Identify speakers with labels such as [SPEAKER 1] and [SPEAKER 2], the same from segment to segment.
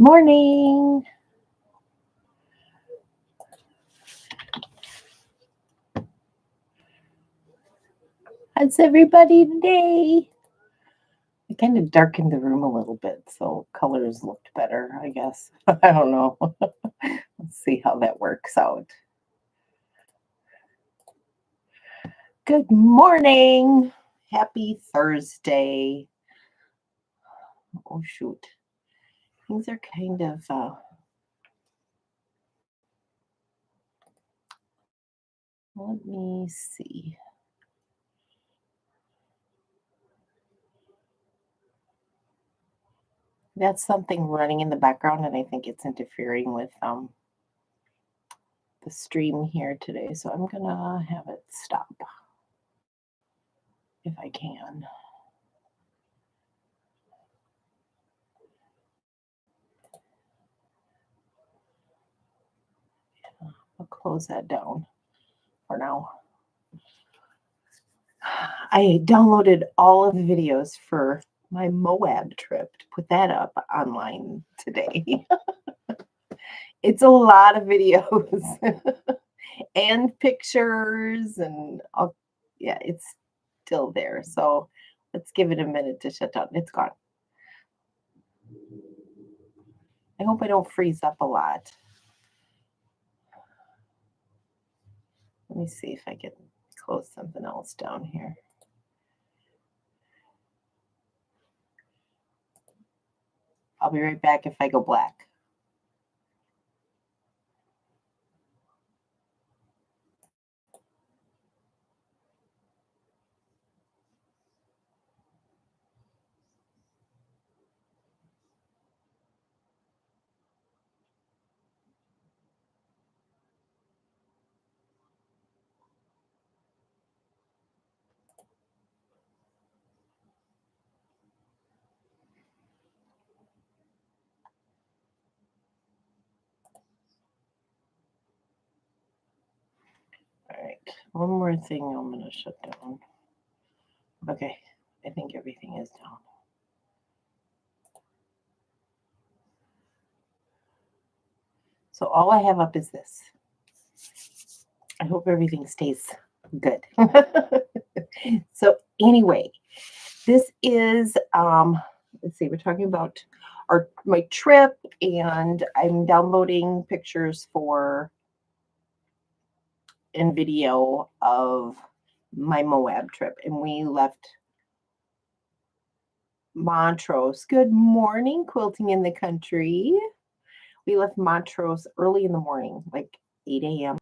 [SPEAKER 1] morning. How's everybody today? I kind of darkened the room a little bit, so colors looked better, I guess. I don't know. Let's see how that works out. Good morning. Happy Thursday. Oh, shoot. Things are kind of... let me see. That's something running in the background, and I think it's interfering with the stream here today. So I'm going to have it stop if I can. I'll close that down for now. I downloaded all of the videos for my Moab trip to put that up online today. It's a lot of videos and pictures and yeah, it's still there. So let's give it a minute to shut down. It's gone. I hope I don't freeze up a lot. Let me see if I can close something else down here. I'll be right back if I go black. All right, one more thing I'm going to shut down. Okay, I think everything is down. So all I have up is this. I hope everything stays good. So anyway, this is, let's see, we're talking about my trip, and I'm downloading pictures and video of my Moab trip, and we left Montrose. Good morning, quilting in the country. We left Montrose early in the morning, like 8 a.m.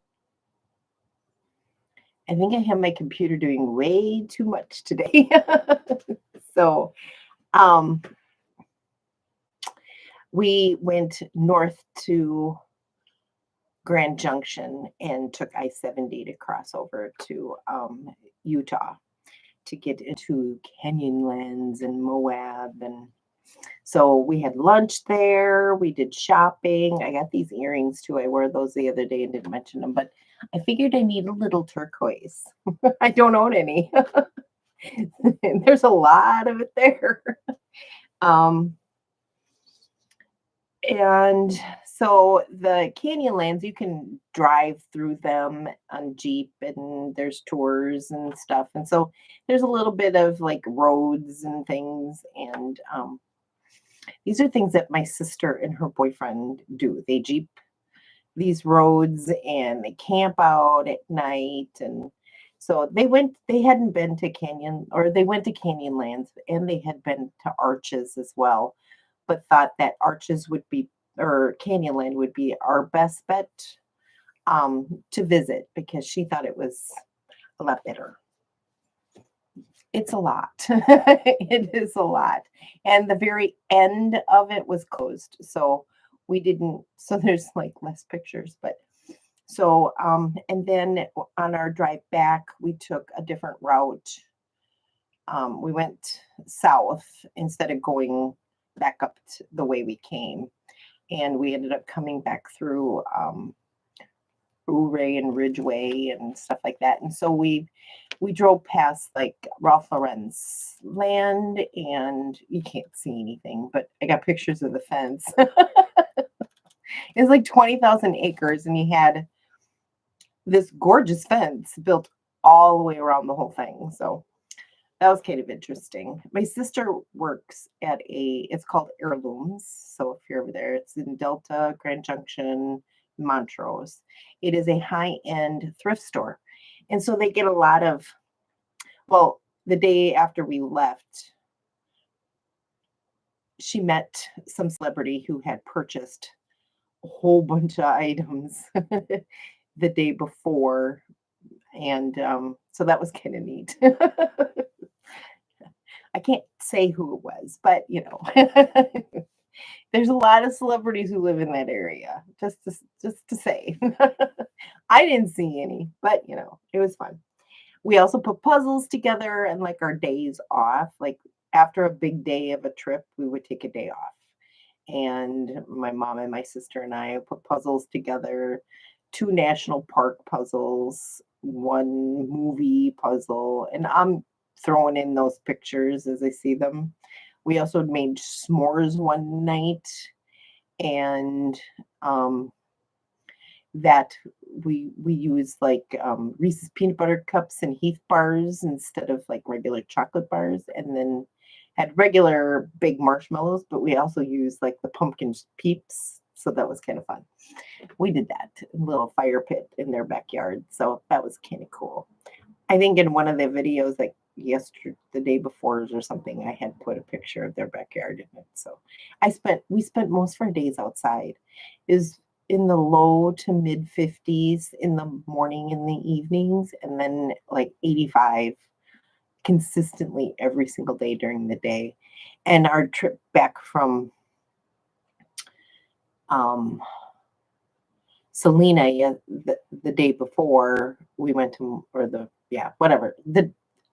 [SPEAKER 1] I think I have my computer doing way too much today. So we went north to Grand Junction and took I-70 to cross over to Utah to get into Canyonlands and Moab. And so we had lunch there. We did shopping. I got these earrings too. I wore those the other day and didn't mention them, but I figured I need a little turquoise. I don't own any. There's a lot of it there. And so the Canyonlands, you can drive through them on Jeep, and there's tours and stuff. And so there's a little bit of like roads and things. And these are things that my sister and her boyfriend do. They Jeep these roads and they camp out at night. And so they hadn't been to they went to Canyonlands, and they had been to Arches as well, but thought that Arches would be, or Canyonland would be our best bet to visit, because she thought it was a lot better. It's a lot. It is a lot. And the very end of it was closed. So we didn't, so there's like less pictures, but so, and then on our drive back, we took a different route. We went south instead of going back up the way we came, and we ended up coming back through Ouray and Ridgeway and stuff like that. And so we drove past like Ralph Lauren's land, and you can't see anything, but I got pictures of the fence. It's like 20,000 acres, and he had this gorgeous fence built all the way around the whole thing. So that was kind of interesting. My sister works at it's called Heirlooms. So if you're over there, it's in Delta, Grand Junction, Montrose. It is a high-end thrift store. And so they get a lot of, well, the day after we left, she met some celebrity who had purchased a whole bunch of items the day before. And so that was kind of neat. I can't say who it was, but there's a lot of celebrities who live in that area. Just to say, I didn't see any, but it was fun. We also put puzzles together and like our days off. Like after a big day of a trip, we would take a day off. And my mom and my sister and I put puzzles together, 2 national park puzzles, 1 movie puzzle, and I'm throwing in those pictures as I see them. We also made s'mores one night, and that we used like Reese's peanut butter cups and Heath bars instead of like regular chocolate bars, and then had regular big marshmallows, but we also used like the pumpkin peeps. So that was kind of fun. We did that little fire pit in their backyard. So that was kind of cool. I think in one of the videos, like the day before or something, I had put a picture of their backyard in it. So we spent most of our days outside. It was in the low to mid 50s in the morning and the evenings, and then like 85 consistently every single day during the day. And our trip back from Selena, the day before we went to, or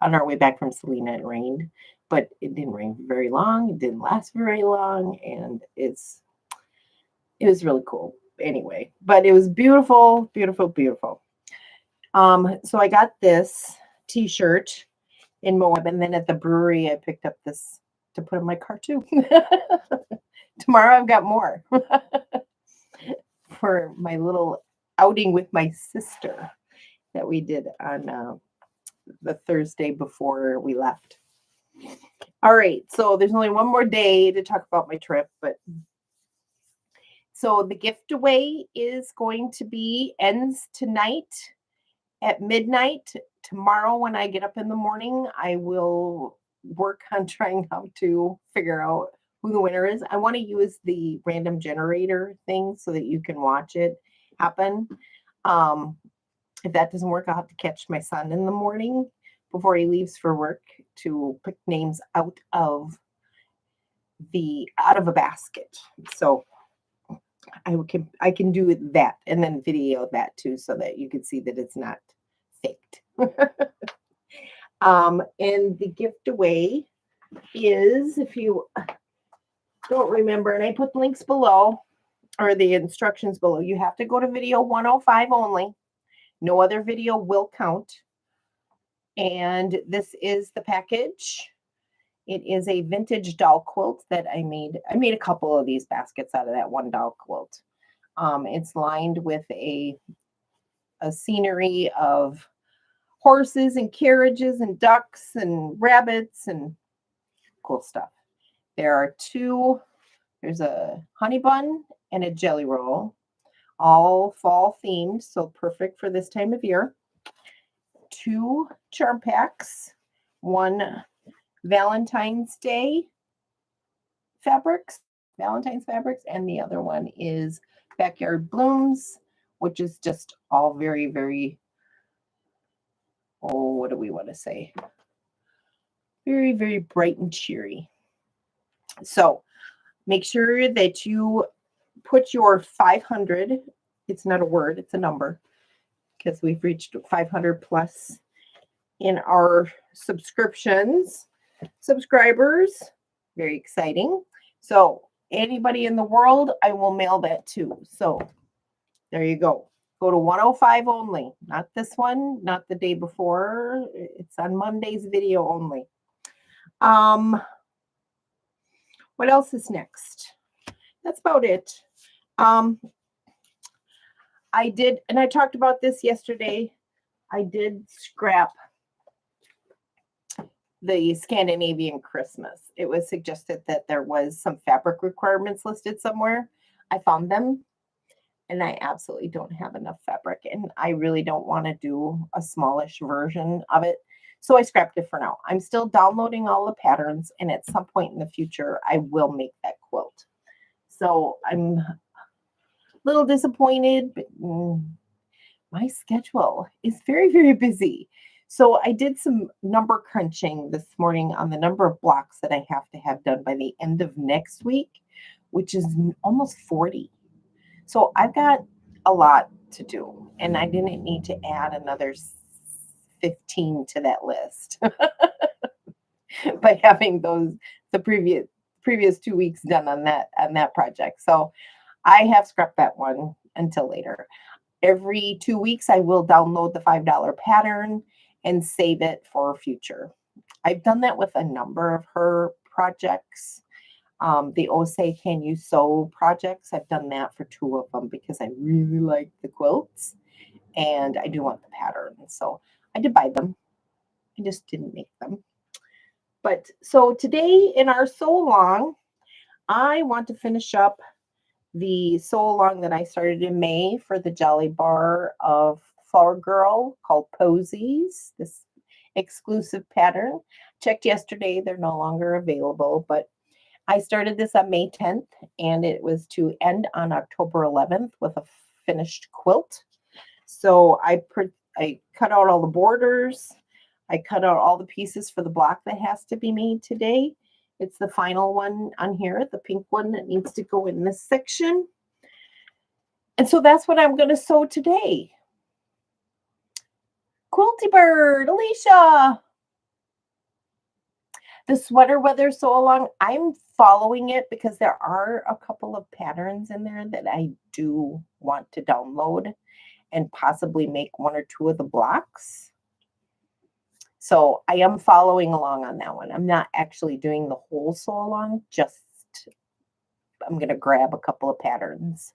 [SPEAKER 1] on our way back from Selena, it rained, but it didn't rain very long. It didn't last very long, and it was really cool anyway. But it was beautiful, beautiful, beautiful. So I got this T-shirt in Moab, and then at the brewery I picked up this to put in my car too. Tomorrow I've got more for my little outing with my sister that we did on the Thursday before we left. All right, so there's only one more day to talk about my trip, but so the gift away is going to ends tonight at midnight. Tomorrow when I get up in the morning, I will work on trying how to figure out who the winner is. I want to use the random generator thing so that you can watch it happen. If that doesn't work, I'll have to catch my son in the morning before he leaves for work to pick names out of a basket. So I can do that and then video that too so that you can see that it's not faked. And the gift away is, if you don't remember, and I put the links below or the instructions below, you have to go to video 105 only. No other video will count. And this is the package. It is a vintage doll quilt that I made. I made a couple of these baskets out of that one doll quilt. It's lined with a scenery of horses and carriages and ducks and rabbits and cool stuff. There's a honey bun and a jelly roll, all fall themed, so perfect for this time of year. 2 charm packs, 1 Valentine's fabrics, and the other one is Backyard Blooms, which is just all very, very, what do we want to say? Very, very bright and cheery. So make sure that you put your 500, it's not a word, it's a number, because we've reached 500 plus in our subscribers. Very exciting. So anybody in the world, I will mail that to. So there you go. Go to 105 only, not this one, not the day before. It's on Monday's video only. What else is next? That's about it. I did, and I talked about this yesterday. I did scrap the Scandinavian Christmas. It was suggested that there was some fabric requirements listed somewhere. I found them, and I absolutely don't have enough fabric, and I really don't want to do a smallish version of it. So I scrapped it for now. I'm still downloading all the patterns, and at some point in the future, I will make that quilt. So I'm a little disappointed, but my schedule is very, very busy. So I did some number crunching this morning on the number of blocks that I have to have done by the end of next week, which is almost 40. So I've got a lot to do, and I didn't need to add another 15 to that list by having the previous 2 weeks done on that project. So I have scrapped that one until later. Every 2 weeks, I will download the $5 pattern and save it for future. I've done that with a number of her projects. The Oh Say Can You Sew projects, I've done that for 2 of them because I really like the quilts and I do want the pattern. So I did buy them. I just didn't make them. But so today in our sew along, I want to finish up the sew along that I started in May for the Jolly Bar of Flower Girl called Posies, this exclusive pattern. Checked yesterday, they're no longer available, but I started this on May 10th and it was to end on October 11th with a finished quilt. So I cut out all the borders. I cut out all the pieces for the block that has to be made today. It's the final one on here, the pink one that needs to go in this section. And so that's what I'm going to sew today. Quilty Bird, Alicia. The sweater weather sew along, I'm following it because there are a couple of patterns in there that I do want to download and possibly make 1 or 2 of the blocks. So I am following along on that one. I'm not actually doing the whole sew along, just I'm going to grab a couple of patterns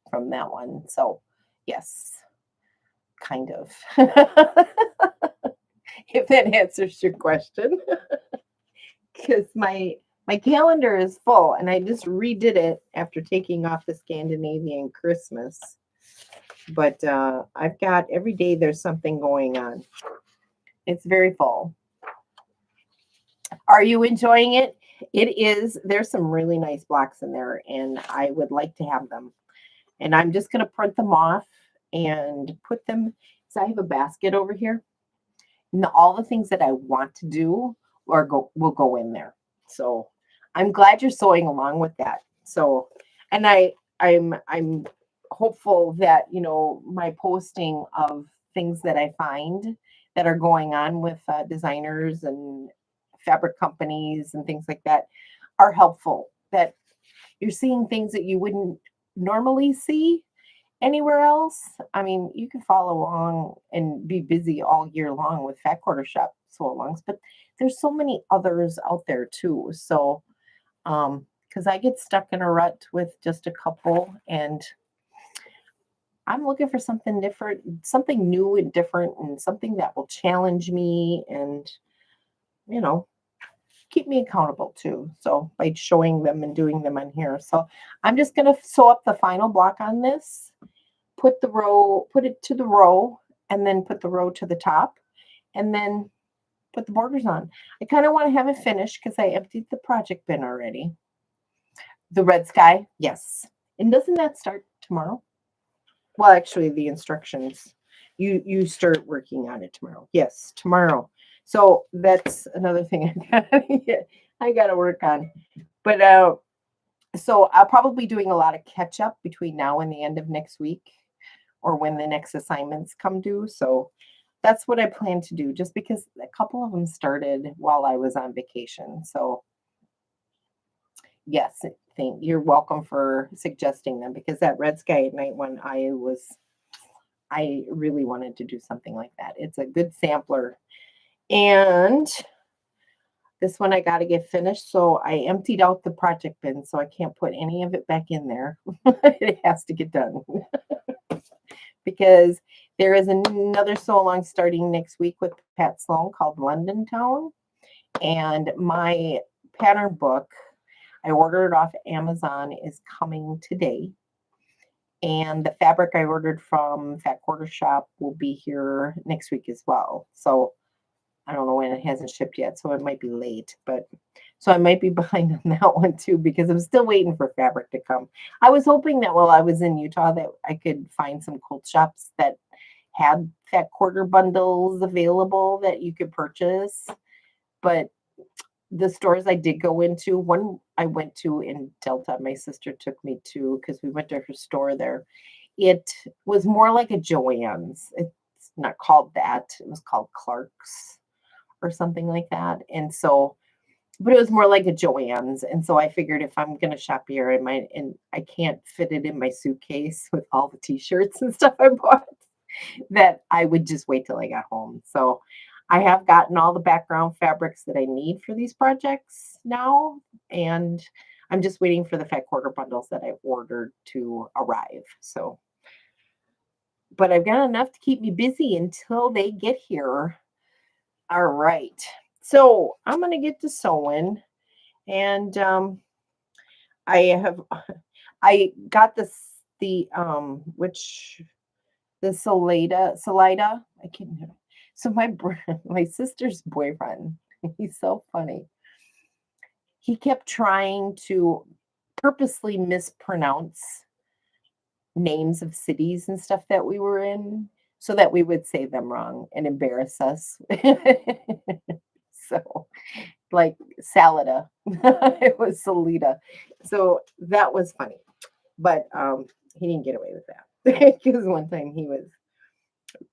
[SPEAKER 1] from that one. So yes, kind of. If that answers your question. Because my calendar is full and I just redid it after taking off the Scandinavian Christmas. But I've got every day there's something going on. It's very full. Are you enjoying it? It is. There's some really nice blocks in there and I would like to have them. And I'm just going to print them off and put them. So I have a basket over here. And all the things that I want to do will go in there. So I'm glad you're sewing along with that. So, and I'm hopeful that, you know, my posting of things that I find that are going on with designers and fabric companies and things like that are helpful, that you're seeing things that you wouldn't normally see anywhere else. I mean, you can follow along and be busy all year long with Fat Quarter Shop sew alongs, but there's so many others out there too. So, because I get stuck in a rut with just a couple, and I'm looking for something different, something new and different, and something that will challenge me and, you know, keep me accountable too. So by showing them and doing them on here. So I'm just going to sew up the final block on this, put it to the row, and then put the row to the top, and then put the borders on. I kind of want to have it finished because I emptied the project bin already. The red sky, yes. And doesn't that start tomorrow? Well, actually, the instructions, you start working on it tomorrow. Yes, tomorrow. So that's another thing I got to work on. But so I'll probably be doing a lot of catch up between now and the end of next week, or when the next assignments come due. So that's what I plan to do, just because a couple of them started while I was on vacation. So yes, you're welcome for suggesting them, because that red sky at night one, I really wanted to do something like that. It's a good sampler. And this one I got to get finished. So I emptied out the project bin, so I can't put any of it back in there. It has to get done. because there is another sew along starting next week with Pat Sloan called London Town. And my pattern book, I ordered it off Amazon, is coming today. And the fabric I ordered from Fat Quarter Shop will be here next week as well. So I don't know when, it hasn't shipped yet, so it might be late. But so I might be behind on that one too, because I'm still waiting for fabric to come. I was hoping that while I was in Utah that I could find some quilt shops that had Fat Quarter bundles available that you could purchase. But the stores I did go into, one I went to in Delta, my sister took me to, because we went to her store there. It was more like a Joann's. It's not called that. It was called Clark's or something like that. And so, but it was more like a Joann's. And so I figured if I'm going to shop here, and I can't fit it in my suitcase with all the t-shirts and stuff I bought, that I would just wait till I got home. So I have gotten all the background fabrics that I need for these projects now, and I'm just waiting for the Fat Quarter bundles that I've ordered to arrive. So, but I've got enough to keep me busy until they get here. All right. So I'm going to get to sewing, and I got the Salida. I can't. So my sister's boyfriend, he's so funny. He kept trying to purposely mispronounce names of cities and stuff that we were in so that we would say them wrong and embarrass us. So, like Salida, it was Salida. So that was funny, but he didn't get away with that because one time he was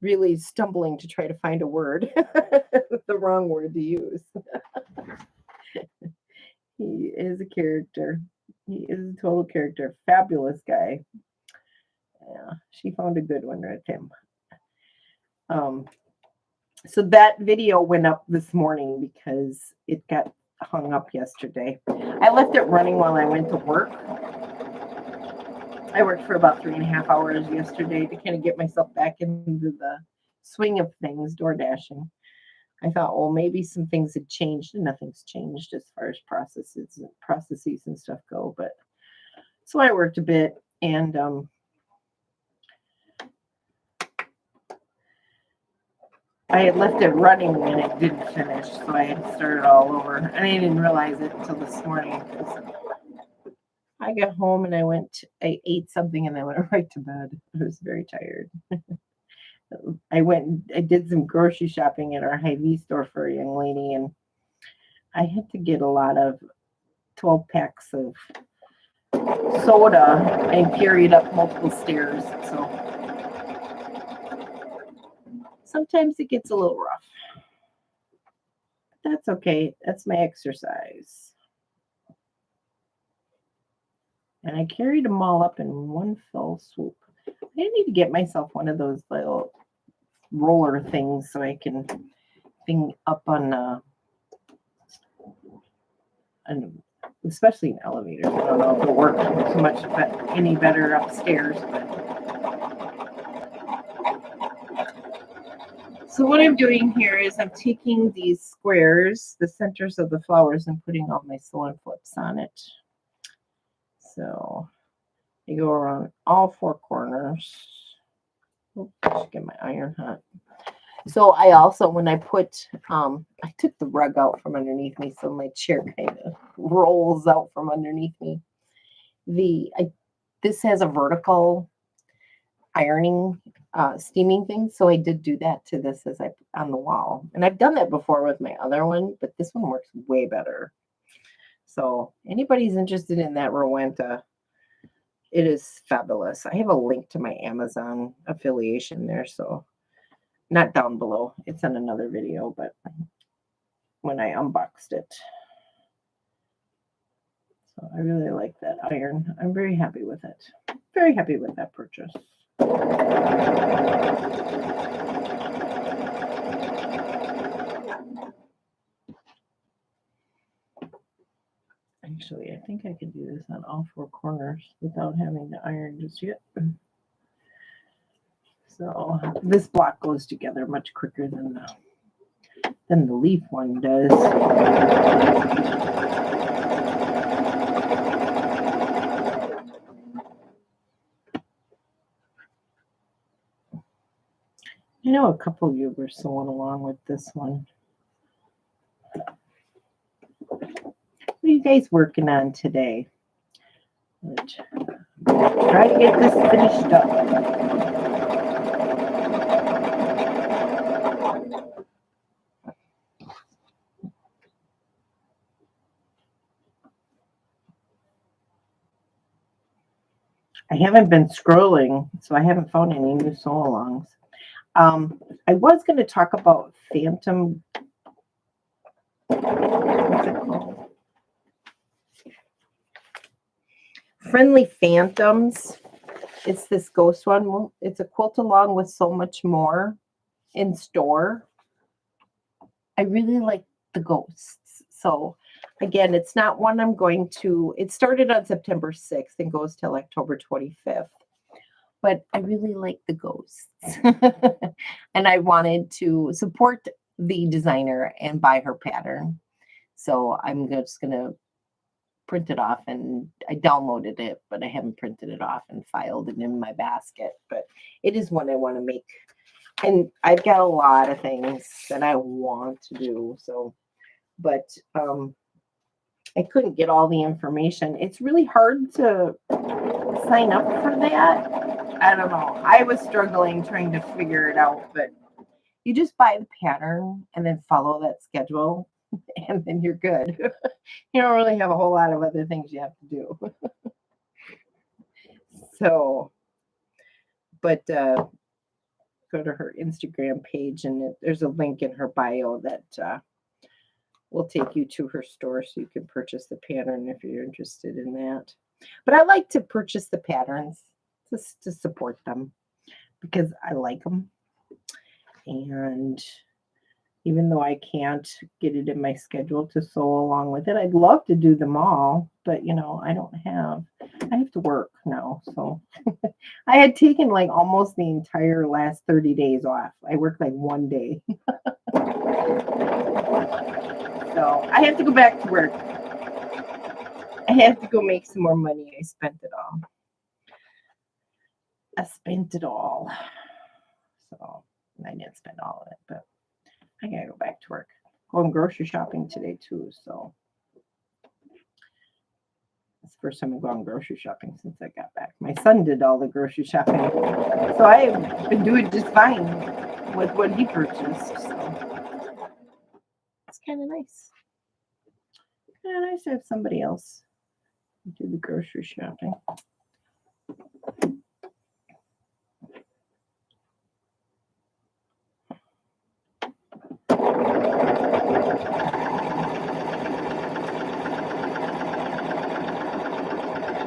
[SPEAKER 1] really stumbling to try to find a word, the wrong word to use. He is a character. He is a total character. Fabulous guy. Yeah, she found a good one with him. So that video went up this morning because it got hung up yesterday. I left it running while I went to work. I worked for about 3.5 hours yesterday to kind of get myself back into the swing of things, door dashing. I thought, well, maybe some things had changed, and nothing's changed as far as processes and stuff go. But so I worked a bit, and I had left it running when it didn't finish, so I had to start it all over. And I didn't realize it until this morning. I got home and I ate something, and I went right to bed. I was very tired. I did some grocery shopping at our Hy-Vee store for a young lady, and I had to get a lot of 12 packs of soda and carry it up multiple stairs. So sometimes it gets a little rough. That's okay. That's my exercise. And I carried them all up in one fell swoop. I need to get myself one of those little roller things so I can thing up on especially in elevators. I don't know if it'll work too much any better upstairs. But. So what I'm doing here is I'm taking these squares, the centers of the flowers, and putting all my sewing flips on it. So I go around all four corners. Oops, I should get my iron hot. So I also, when I put, I took the rug out from underneath me, so my chair kind of rolls out from underneath me. This has a vertical ironing, steaming thing, so I did do that to this as I on the wall. And I've done that before with my other one, but this one works way better. So anybody's interested in that Rowenta, it is fabulous. I have a link to my Amazon affiliation there, so not down below. It's in another video, but when I unboxed it. So I really like that iron. I'm very happy with it. Very happy with that purchase. Actually, I think I could do this on all four corners without having to iron just yet. So this block goes together much quicker than the leaf one does. I know a couple of you were sewing along with this one. What are you guys working on today? Try to get this finished up. I haven't been scrolling, so I haven't found any new sew-alongs. I was going to talk about Phantom. What's it called? Friendly Phantoms. It's this ghost one. It's a quilt along with so much more in store. I really like the ghosts. So again, it's not one I'm going to. It started on September 6th and goes till October 25th. But I really like the ghosts. And I wanted to support the designer and buy her pattern. So I'm just going to print it off, and I downloaded it, but I haven't printed it off and filed it in my basket. But it is one I want to make. And I've got a lot of things that I want to do. So, but I couldn't get all the information. It's really hard to sign up for that. I don't know. I was struggling trying to figure it out, but you just buy the pattern and then follow that schedule, and then you're good. You don't really have a whole lot of other things you have to do. So, but go to her Instagram page, and there's a link in her bio that will take you to her store so you can purchase the pattern if you're interested in that. But I like to purchase the patterns just to support them because I like them. And even though I can't get it in my schedule to sew along with it, I'd love to do them all, but I have to work now. So I had taken like almost the entire last 30 days off. I worked like one day. So I have to go back to work. I have to go make some more money. I spent it all. So I didn't spend all of it, but I gotta go back to work. Going grocery shopping today too, so it's the first time I've gone grocery shopping since I got back. My son did all the grocery shopping, so I've been doing just fine with what he purchased. So it's kind of nice. Kind of nice to have somebody else do the grocery shopping.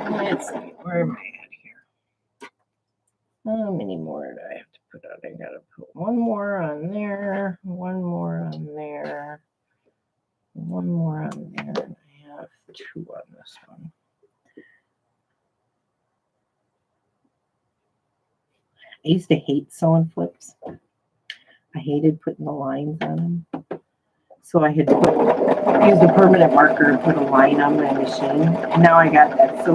[SPEAKER 1] Let's see, where am I at here? How many more do I have to put on? I gotta put one more on there, one more on there, one more on there, and I have two on this one. I used to hate sewing flips. I hated putting the lines on them. So I had to use a permanent marker and put a line on my machine. And now I got that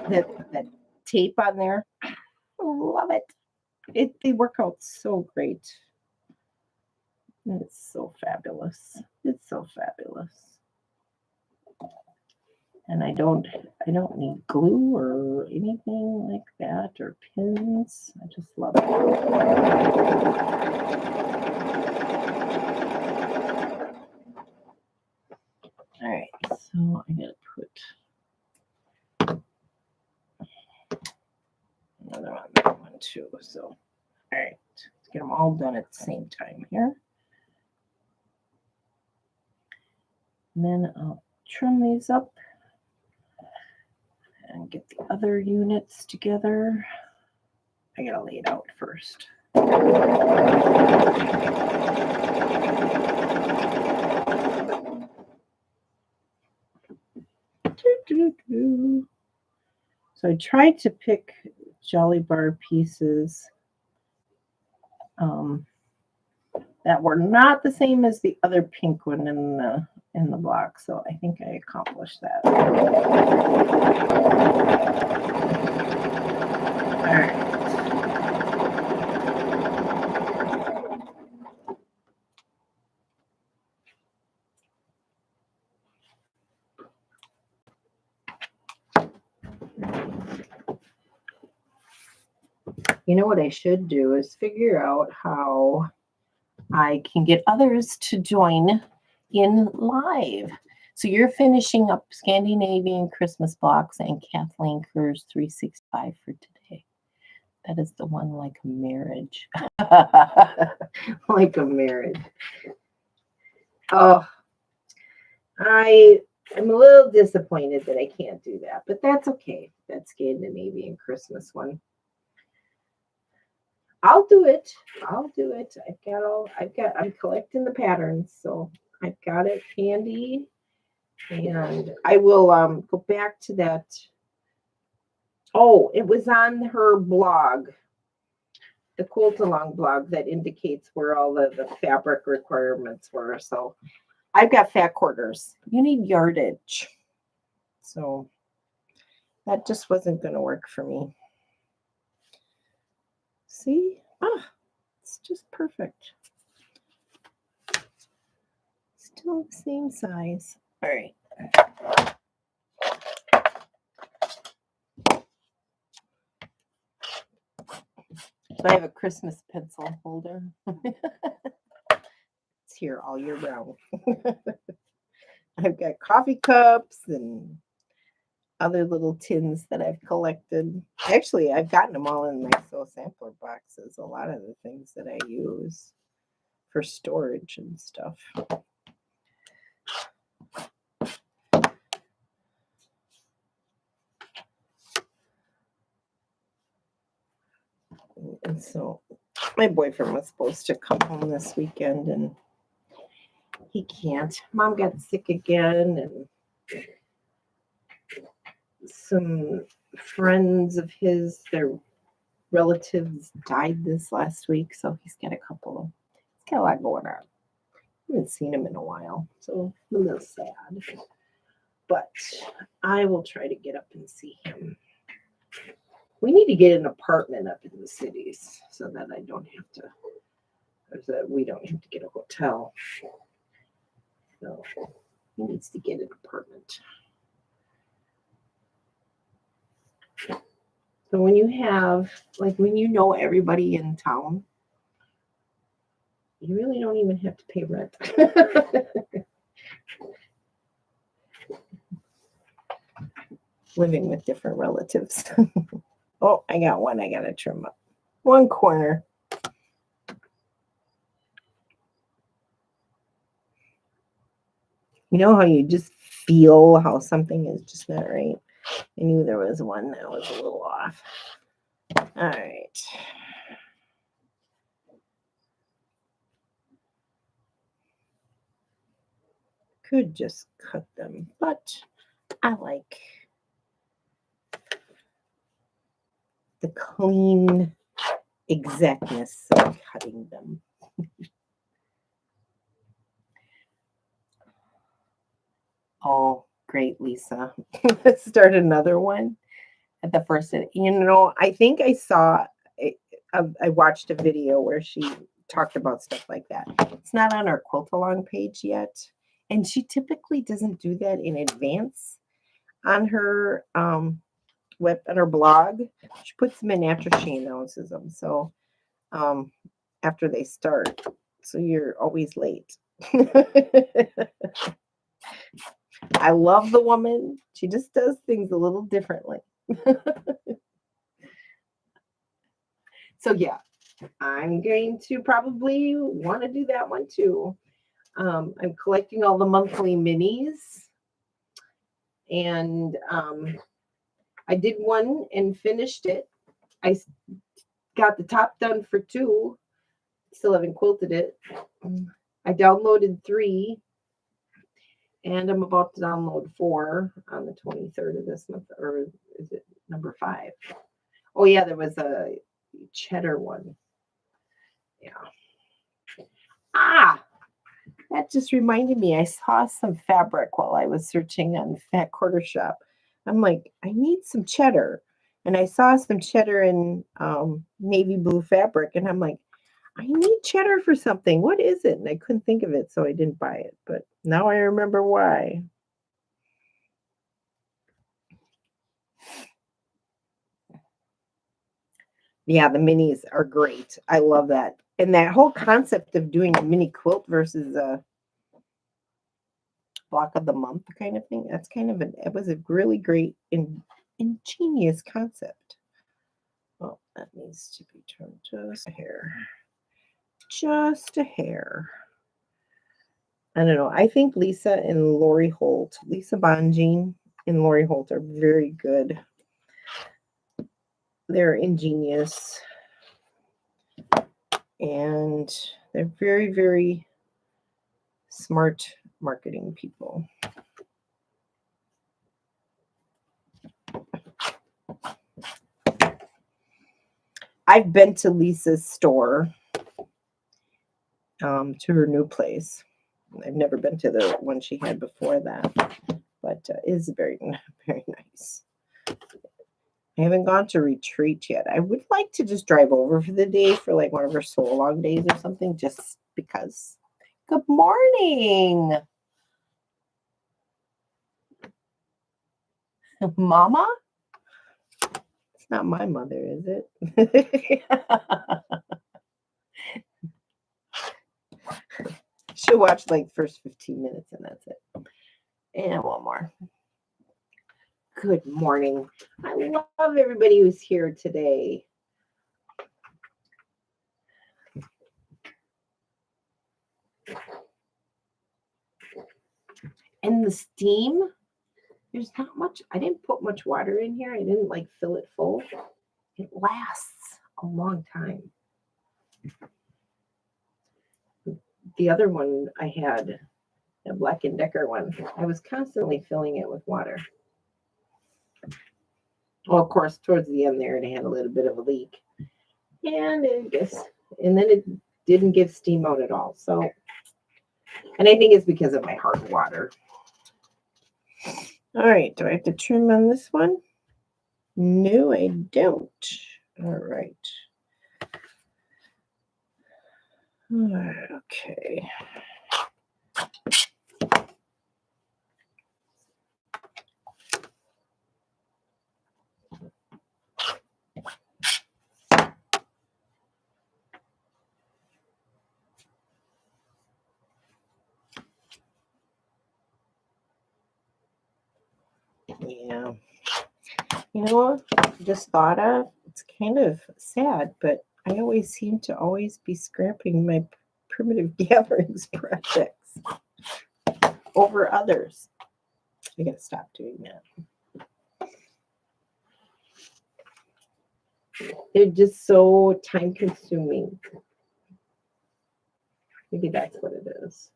[SPEAKER 1] that tape on there. I love it. They work out so great. It's so fabulous. It's so fabulous. And I don't need glue or anything like that or pins. I just love it. All right, so I gotta put another on that one too. So, all right, let's get them all done at the same time here. And then I'll trim these up and get the other units together. I gotta lay it out first. So I tried to pick Jolly Bar pieces that were not the same as the other pink one in the block. So I think I accomplished that. All right. You know what I should do is figure out how I can get others to join in live. So you're finishing up Scandinavian Christmas blocks and Kathleen Kerr's 365 for today. That is the one like a marriage. Like a marriage. Oh, I'm a little disappointed that I can't do that, but that's okay. That Scandinavian Christmas one. I'll do it. I'm collecting the patterns, so I've got it handy. And I will go back to that. Oh, it was on her blog, the Quilt Along blog, that indicates where all the fabric requirements were. So I've got fat quarters. You need yardage. So that just wasn't going to work for me. See? It's just perfect. Still the same size. All right. So I have a Christmas pencil holder. It's here all year round. I've got coffee cups and other little tins that I've collected. Actually, I've gotten them all in my Sew Sampler boxes. A lot of the things that I use for storage and stuff. And so my boyfriend was supposed to come home this weekend and he can't. Mom got sick again, and some friends of his, their relatives died this last week, so he's got a lot going on. I haven't seen him in a while, so a little sad. But I will try to get up and see him. We need to get an apartment up in the cities so that we don't have to get a hotel. So he needs to get an apartment. So when you have, when you know everybody in town, you really don't even have to pay rent. Living with different relatives. Oh, I got one I got to trim up. One corner. You know how you just feel how something is just not right? I knew there was one that was a little off. All right. Could just cut them, but I like the clean exactness of cutting them. Oh, great, Lisa. Let's start another one. At the first, I think I watched a video where she talked about stuff like that. It's not on our Quilt Along page yet. And she typically doesn't do that in advance on her on her blog. She puts them in after she announces them. So after they start. So you're always late. I love the woman. She just does things a little differently. So yeah, I'm going to probably want to do that one too. I'm collecting all the monthly minis, and I did one and finished it. I got the top done for 2. Still haven't quilted it. I downloaded 3, and I'm about to download 4 on the 23rd of this month, or is it number 5? Oh yeah, there was a cheddar one. Yeah. Ah, that just reminded me. I saw some fabric while I was searching on Fat Quarter Shop. I'm like, I need some cheddar. And I saw some cheddar in navy blue fabric. And I'm like, I need cheddar for something. What is it? And I couldn't think of it, so I didn't buy it. But now I remember why. Yeah, the minis are great. I love that. And that whole concept of doing a mini quilt versus a block of the month kind of thing, that's kind of it was a really great ingenious concept. Oh, that needs to be turned just a hair. Just a hair. I don't know. I think Lisa and Lori Holt, Lisa Bonjean and Lori Holt are very good. They're ingenious. And they're very, very smart marketing people. I've been to Lisa's store, to her new place. I've never been to the one she had before that, but it is very, very nice. I haven't gone to retreat yet. I would like to just drive over for the day for like one of her so long days or something, just because. Good morning, Mama. It's not my mother, is it? She'll watch like the first 15 minutes and that's it. And one more. Good morning. I love everybody who's here today. And the steam, there's not much. I didn't put much water in here. I didn't like fill it full. It lasts a long time. The other one I had, the Black & Decker one, I was constantly filling it with water. Well, of course, towards the end there, it had a little bit of a leak. And then it didn't give steam out at all. So, and I think it's because of my hard water. All right, do I have to trim on this one? No, I don't. All right. Okay. Yeah. You know what I just thought of? It's kind of sad, but I always seem to always be scrapping my primitive gatherings projects over others. I gotta stop doing that. They're just so time consuming. Maybe that's what it is.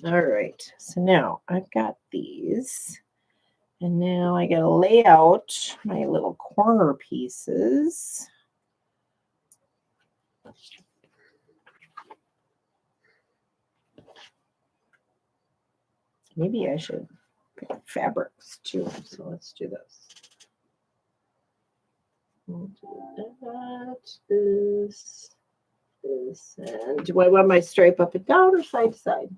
[SPEAKER 1] All right, so now I've got these. And now I gotta lay out my little corner pieces. Maybe I should pick fabrics too. So let's do this. We'll do that, this, and do I want my stripe up and down or side to side?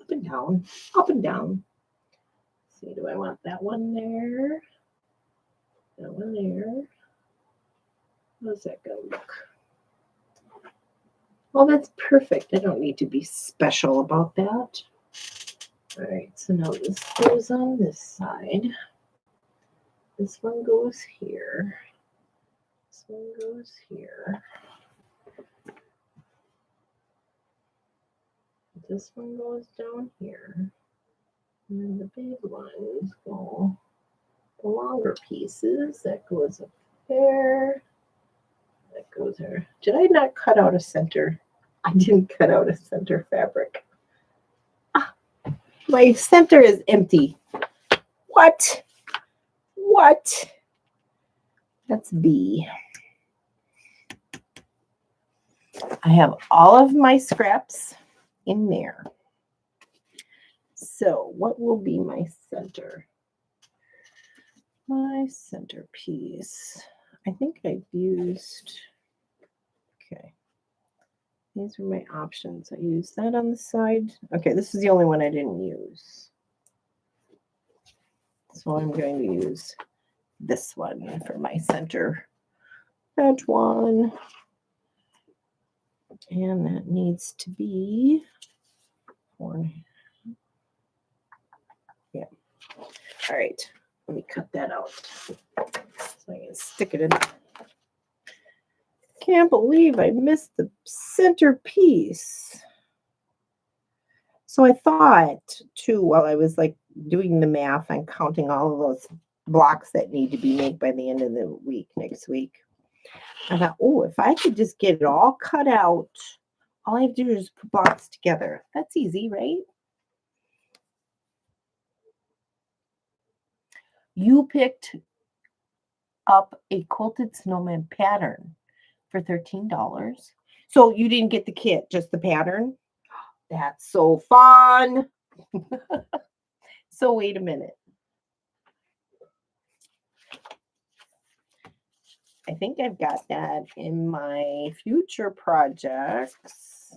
[SPEAKER 1] Up and down, up and down. Let's see, do I want that one there? That one there. How's that gonna look? Well, that's perfect. I don't need to be special about that. All right, so now this goes on this side. This one goes here. This one goes here. This one goes down here. And then the big ones go the longer pieces. That goes up there. That goes there. Did I not cut out a center? I didn't cut out a center fabric. Ah, my center is empty. What? What? That's B. I have all of my scraps in there. So what will be my center? My centerpiece. I think I've used, okay. These are my options. I used that on the side. Okay, this is the only one I didn't use. So I'm going to use this one for my center. That one. And that needs to be 4. Yeah. All right. Let me cut that out so I can stick it in. Can't believe I missed the centerpiece. So I thought too, while I was like doing the math and counting all of those blocks that need to be made by the end of the week, next week, I thought, oh, if I could just get it all cut out, all I have to do is put blocks together. That's easy, right? You picked up a quilted snowman pattern for $13. So you didn't get the kit, just the pattern? That's so fun. So wait a minute. I think I've got that in my future projects.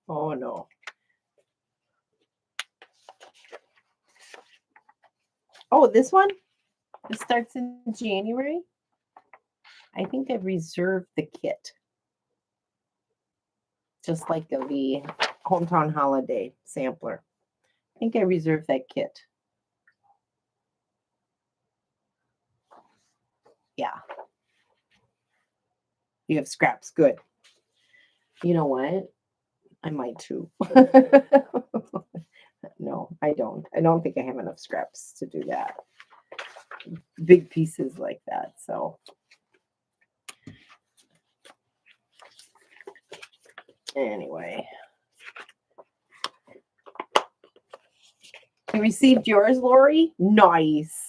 [SPEAKER 1] Oh no. Oh, this one? This starts in January? I think I've reserved the kit. Just like the Hometown Holiday sampler. I think I reserved that kit. Yeah. You have scraps. Good. You know what? I might too. No, I don't. I don't think I have enough scraps to do that. Big pieces like that. So anyway. You received yours, Lori? Nice.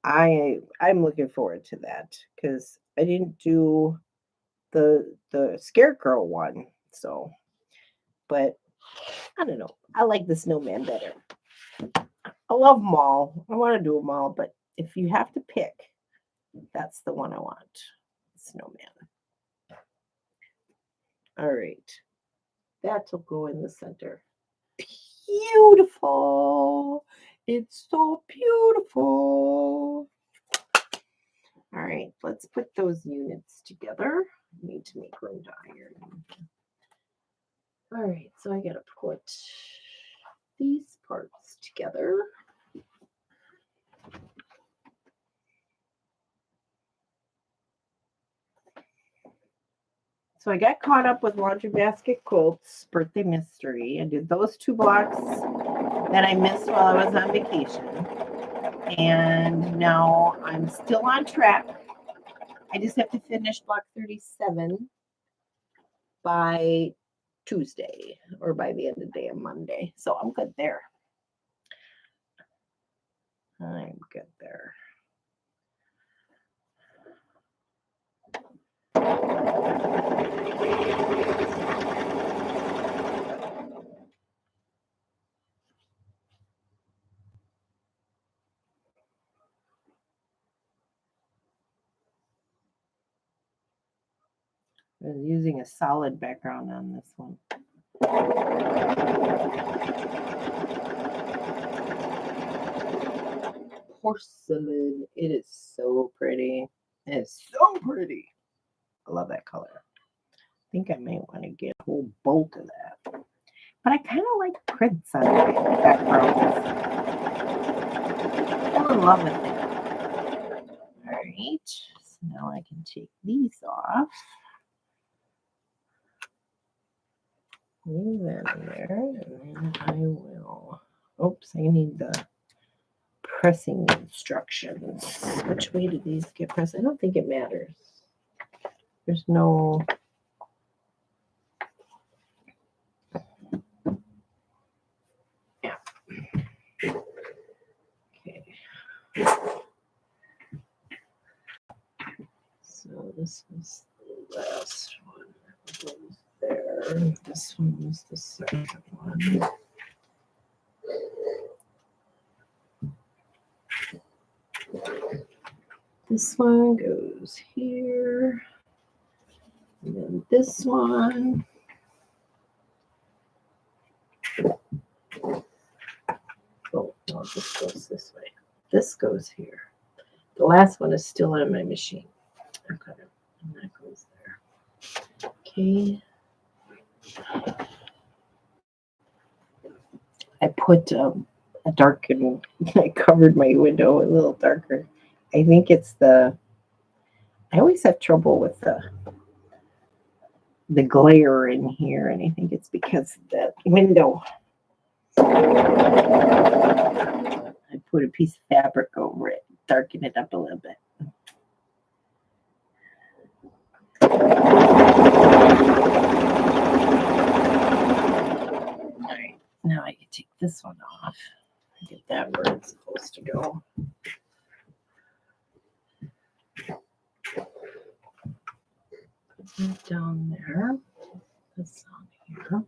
[SPEAKER 1] I'm looking forward to that because I didn't do the scarecrow one. So, but I don't know. I like the snowman better. I love them all. I want to do them all, but if you have to pick, that's the one I want. Snowman. All right. That'll go in the center. Beautiful. It's so beautiful. All right, let's put those units together. I need to make room to iron. All right, so I got to put these parts together. So I got caught up with Laundry Basket Quilts Birthday Mystery. I did those 2 blocks that I missed while I was on vacation. And now I'm still on track. I just have to finish block 37 by Tuesday or by the end of the day of Monday. So I'm good there. I'm good there. I was using a solid background on this one. Porcelain. It is so pretty. It is so pretty. I love that color. I think I may want to get a whole bolt of that. But I kind of like prints on the background. I'm in love with it. All right. So now I can take these off. Leave that in there. And then I will. Oops, I need the pressing instructions. Which way do these get pressed? I don't think it matters. There's no... Yeah. Okay. So this is the last one. That goes there. This one was the second one. This one goes here. And then this one. Oh, no, this goes this way. This goes here. The last one is still in my machine. Okay, and that goes there. Okay. I put a darkened, I covered my window a little darker. I think it's I always have trouble with the glare in here, and I think it's because of that window. I put a piece of fabric over it, darken it up a little bit. All right, now I can take this one off. Get that where it's supposed to go. Put that down there. This on here.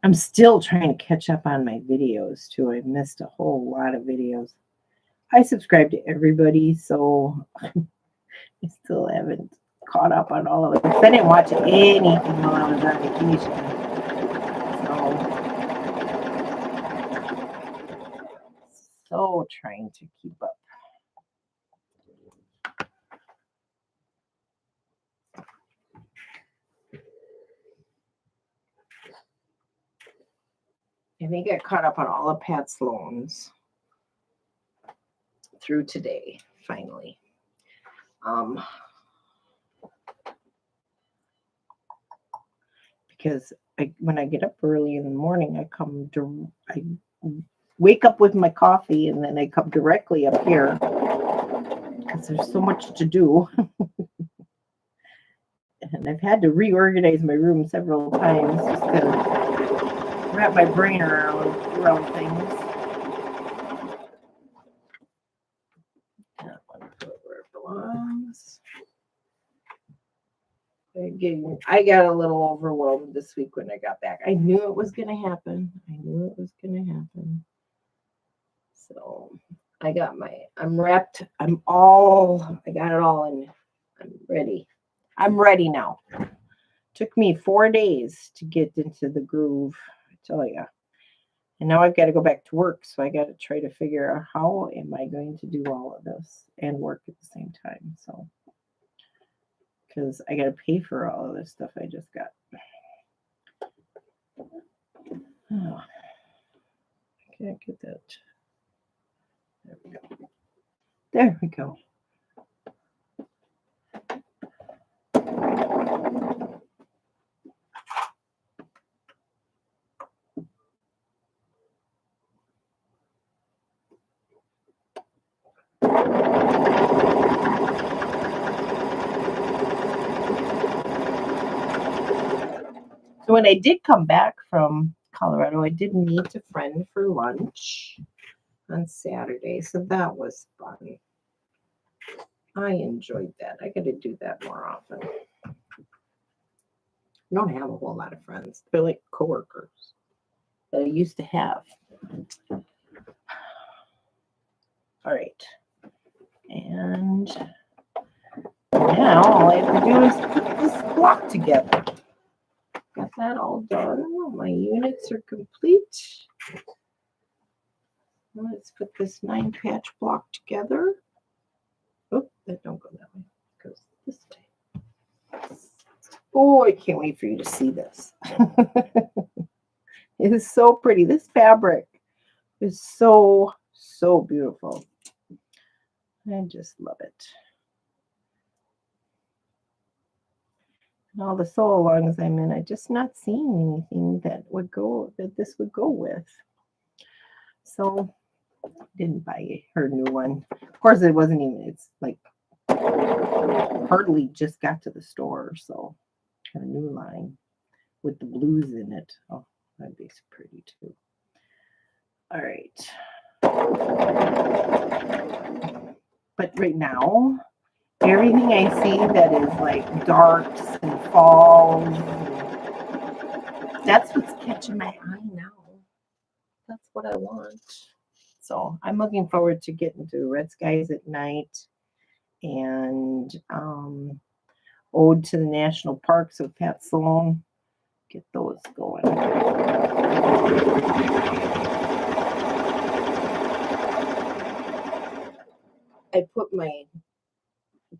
[SPEAKER 1] I'm still trying to catch up on my videos too. I've missed a whole lot of videos. I subscribe to everybody, so I still haven't caught up on all of it. I didn't watch anything while I was on vacation. So trying to keep up. I think I caught up on all of Pat Sloan's through today, finally. Because when I get up early in the morning, I wake up with my coffee, and then I come directly up here because there's so much to do. And I've had to reorganize my room several times just to wrap my brain around things. That one put where it belongs. Again, I got a little overwhelmed this week when I got back. I knew it was going to happen. So I got I'm wrapped. I got it all in. I'm ready. I'm ready now. Took me 4 days to get into the groove, I tell you. And now I've got to go back to work, so I got to try to figure out how am I going to do all of this and work at the same time. So, because I got to pay for all of this stuff I just got. Oh, I can't get that. There we go. There we go. So when I did come back from Colorado, I did meet a friend for lunch on Saturday, so that was fun. I enjoyed that. I got to do that more often. I don't have a whole lot of friends. They're like coworkers that I used to have. All right. And now all I have to do is put this block together. Got that all done. My units are complete. Let's put this 9-patch block together. Oh, that don't go that way. It goes this way. Oh, I can't wait for you to see this. It is so pretty. This fabric is so, so beautiful. I just love it. all the sew alongs I'm in, I just not seeing anything that this would go with. So didn't buy her new one. Of course, it wasn't even. It's like hardly just got to the store, so a new line with the blues in it. Oh, that'd be pretty too. All right. But right now, everything I see that is like darks and falls, that's what's catching my eye now. That's what I want. So I'm looking forward to getting to Red Skies at Night and Ode to the National Park. So Pat Sloan, get those going. I put my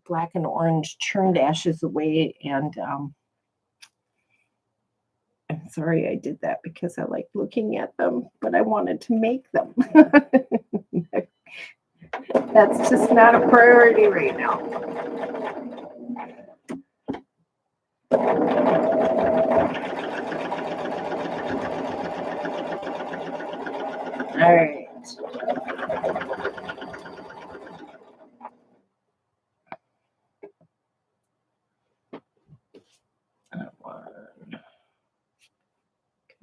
[SPEAKER 1] black and orange churned ashes away, and I'm sorry I did that because I like looking at them, but I wanted to make them. That's just not a priority right now. All right.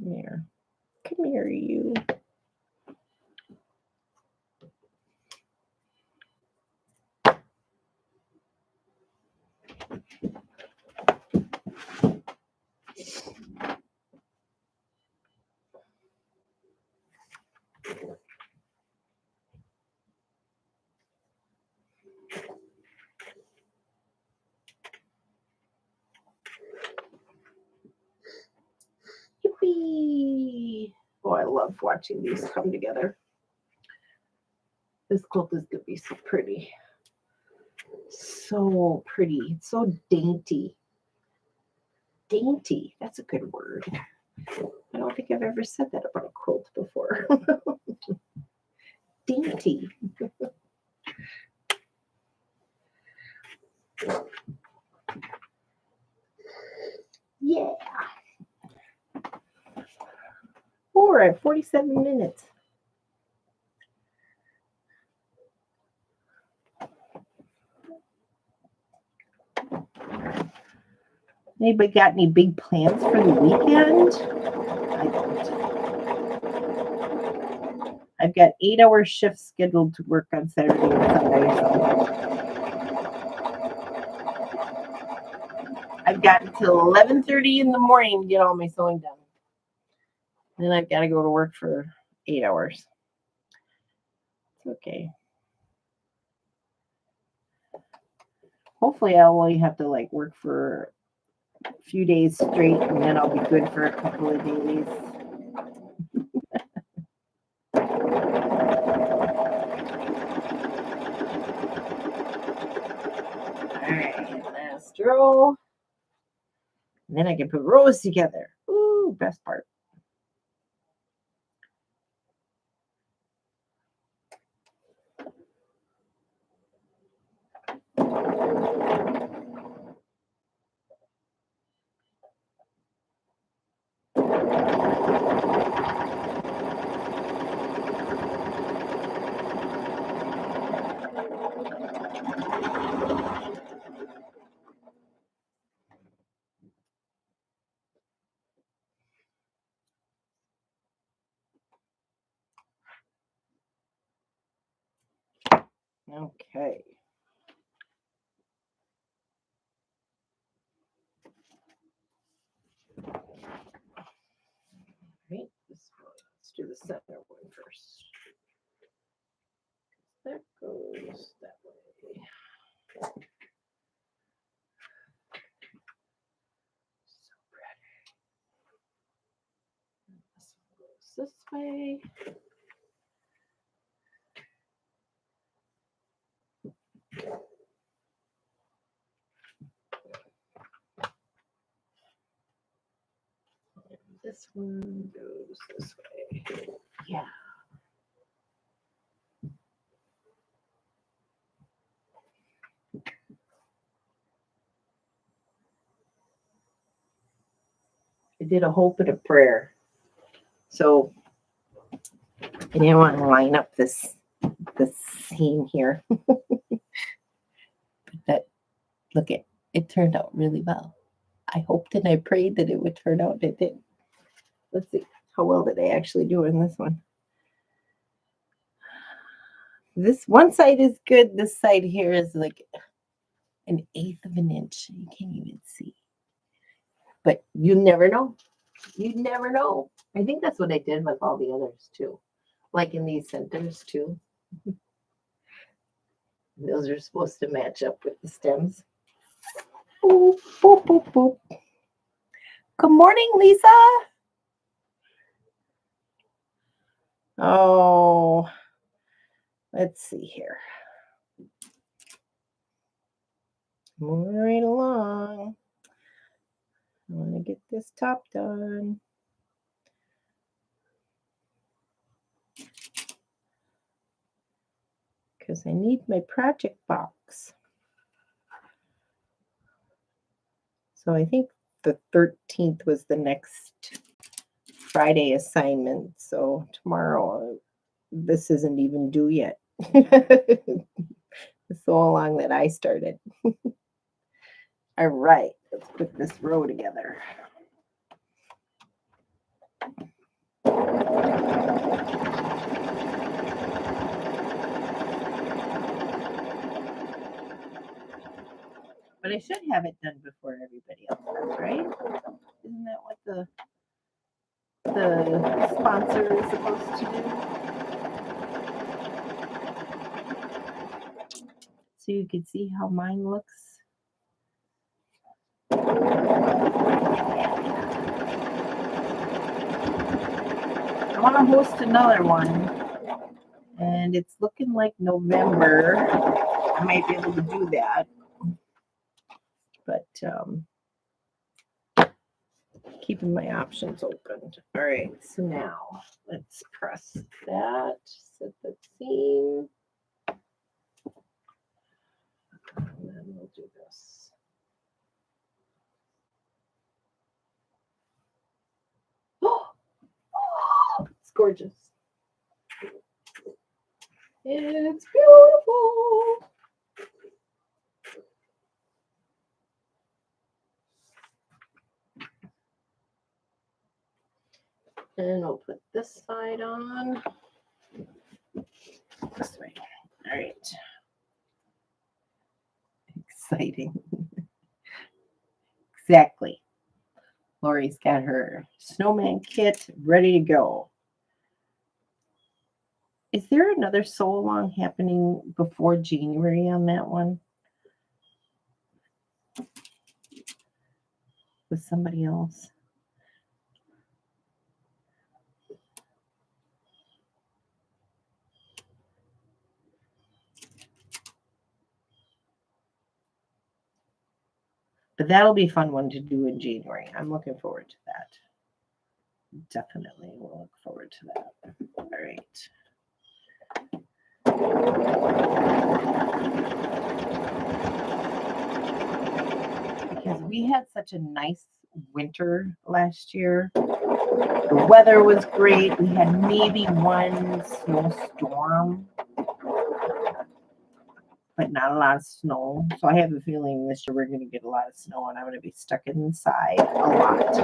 [SPEAKER 1] Come here. Come here, you. Yippee! Oh, I love watching these come together. This quilt is going to be so pretty. So pretty. It's so dainty. Dainty. That's a good word. I don't think I've ever said that about a quilt before. Dainty. Yeah. We're at 47 minutes. Anybody got any big plans for the weekend? I don't. I've got 8-hour shifts scheduled to work on Saturday and Sunday, so I've got until 11:30 in the morning to get all my sewing done. Then I've got to go to work for 8 hours. It's okay. Hopefully I'll only have to like work for a few days straight, and then I'll be good for a couple of days. Alright, last row. And then I can put rows together. Ooh, best part. Okay. Right, let's do the center one first. That goes that way. So pretty. This one goes this way. This one goes this way. Yeah. I did a hope and a prayer. So I didn't want to line up this seam here. But look, it turned out really well. I hoped and I prayed that it would turn out, and it did. Let's see, how well did I actually do in this one? This one side is good. This side here is like 1/8 of an inch. You can't even see. But you never know. You never know. I think that's what I did with all the others too. Like in these centers too. Those are supposed to match up with the stems. Boop, boop, boop, boop. Good morning, Lisa. Oh, let's see here. Moving right along. I want to get this top done. Because I need my project box. So I think the 13th was the next Friday assignment. So tomorrow, this isn't even due yet. It's so long that I started. All right, let's put this row together. But I should have it done before everybody else does, right? Isn't that what the sponsor is supposed to do? So you can see how mine looks. I want to host another one, and it's looking like November. I might be able to do that, but keeping my options open. All right, so now let's press that, set the seam, and then we'll do this. Oh, it's gorgeous. It's beautiful. And I'll put this side on. This way. All right. Exciting. Exactly. Lori's got her snowman kit ready to go. Is there another sew along happening before January on that one? With somebody else? But that'll be a fun one to do in January. I'm looking forward to that. Definitely will look forward to that. All right. Because we had such a nice winter last year. The weather was great. We had maybe one snowstorm, but not a lot of snow. So I have a feeling this year we're going to get a lot of snow, and I'm going to be stuck inside a lot.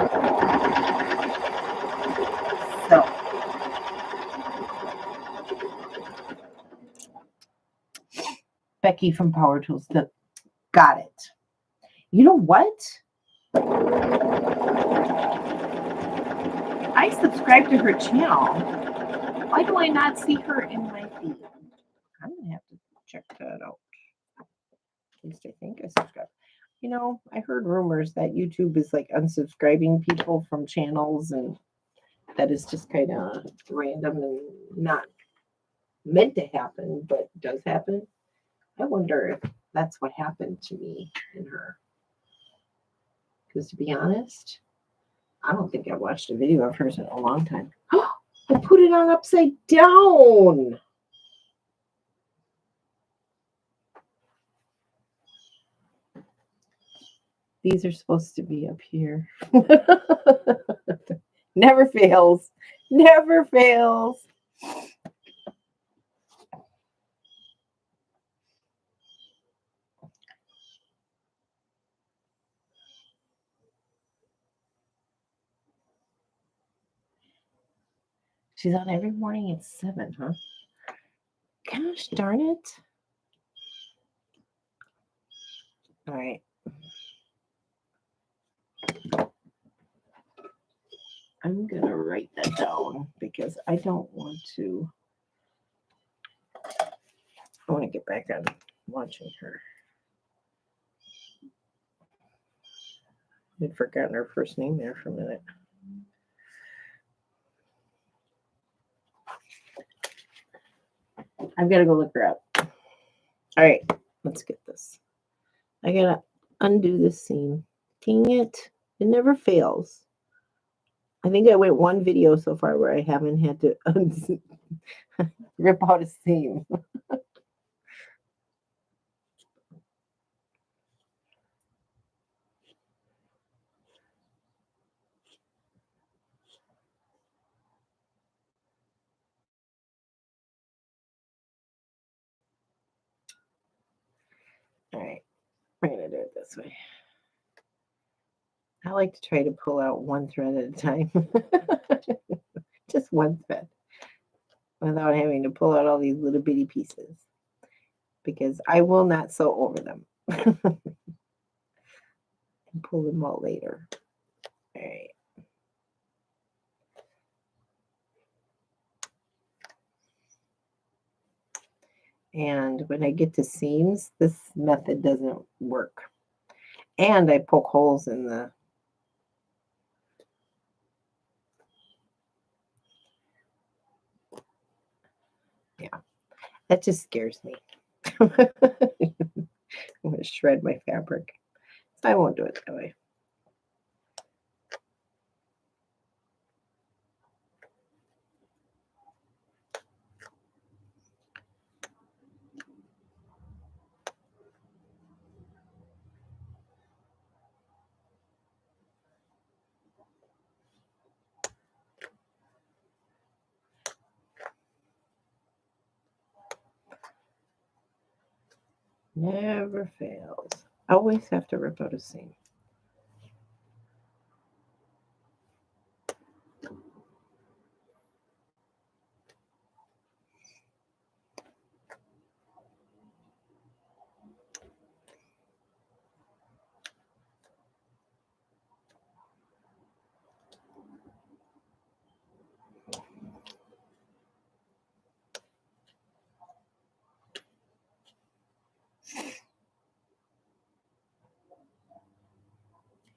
[SPEAKER 1] So Becky from Power Tools, got it. You know what? I subscribe to her channel. Why do I not see her in my feed? I'm going to have to check that out. At least I think I subscribe. You know, I heard rumors that YouTube is like unsubscribing people from channels, and that is just kind of random and not meant to happen, but does happen. I wonder if that's what happened to me and her. Because to be honest, I don't think I've watched a video of hers in a long time. I put it on upside down. These are supposed to be up here. Never fails. Never fails. She's on every morning at 7, huh? Gosh darn it. All right. I'm going to write that down because I don't want to. I want to get back on watching her. I'd forgotten her first name there for a minute. I've got to go look her up. All right, let's get this. I got to undo this seam. Dang it. It never fails. I think I went one video so far where I haven't had to rip out a seam. All right, we're going to do it this way. I like to try to pull out one thread at a time. Just one thread without having to pull out all these little bitty pieces because I will not sew over them and pull them out later. All right. And when I get to seams, this method doesn't work. And I poke holes in the that just scares me. I'm going to shred my fabric. So I won't do it that way. Never fails. Always have to rip out a seam.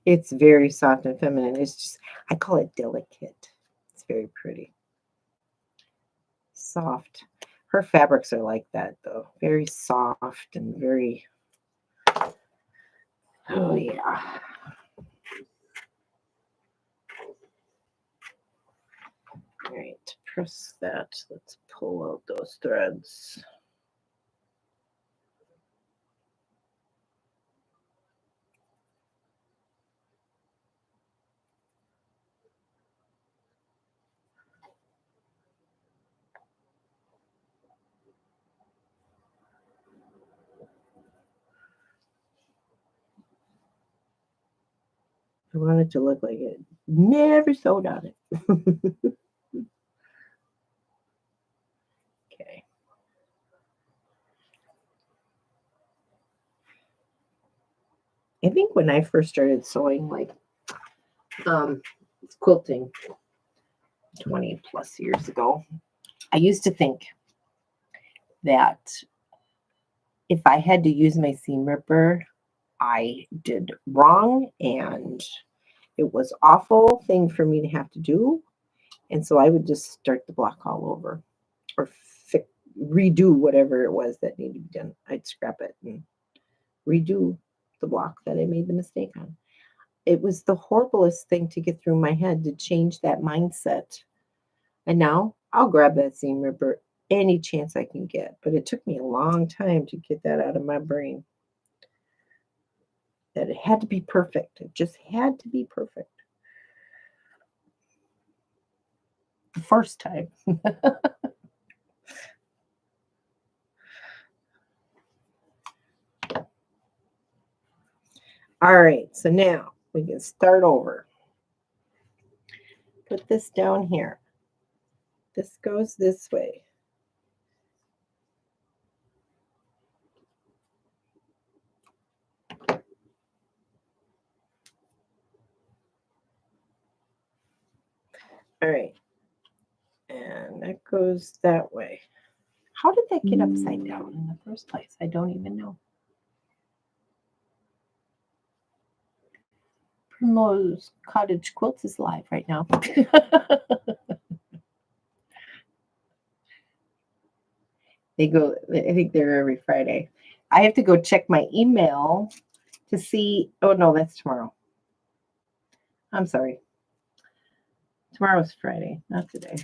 [SPEAKER 1] It's very soft and feminine. It's just, I call it delicate. It's very pretty. Soft. Her fabrics are like that, though. Very soft and very, oh, yeah. All right, press that. Let's pull out those threads. I want it to look like it never sewed on it. Okay. I think when I first started sewing, like quilting 20 plus years ago, I used to think that if I had to use my seam ripper, I did wrong and it was awful thing for me to have to do. And so I would just start the block all over or redo whatever it was that needed to be done. I'd scrap it and redo the block that I made the mistake on. It was the horriblest thing to get through my head to change that mindset. And now I'll grab that seam ripper any chance I can get. But it took me a long time to get that out of my brain. That it had to be perfect. It just had to be perfect. first time. All right, so now we can start over. Put this down here. This goes this way. All right. And that goes that way. How did that get upside down in the first place? I don't even know. Primrose Cottage Quilts is live right now. They go, I think they're every Friday. I have to go check my email to see. Oh, no, that's tomorrow. I'm sorry. Tomorrow's Friday, not today.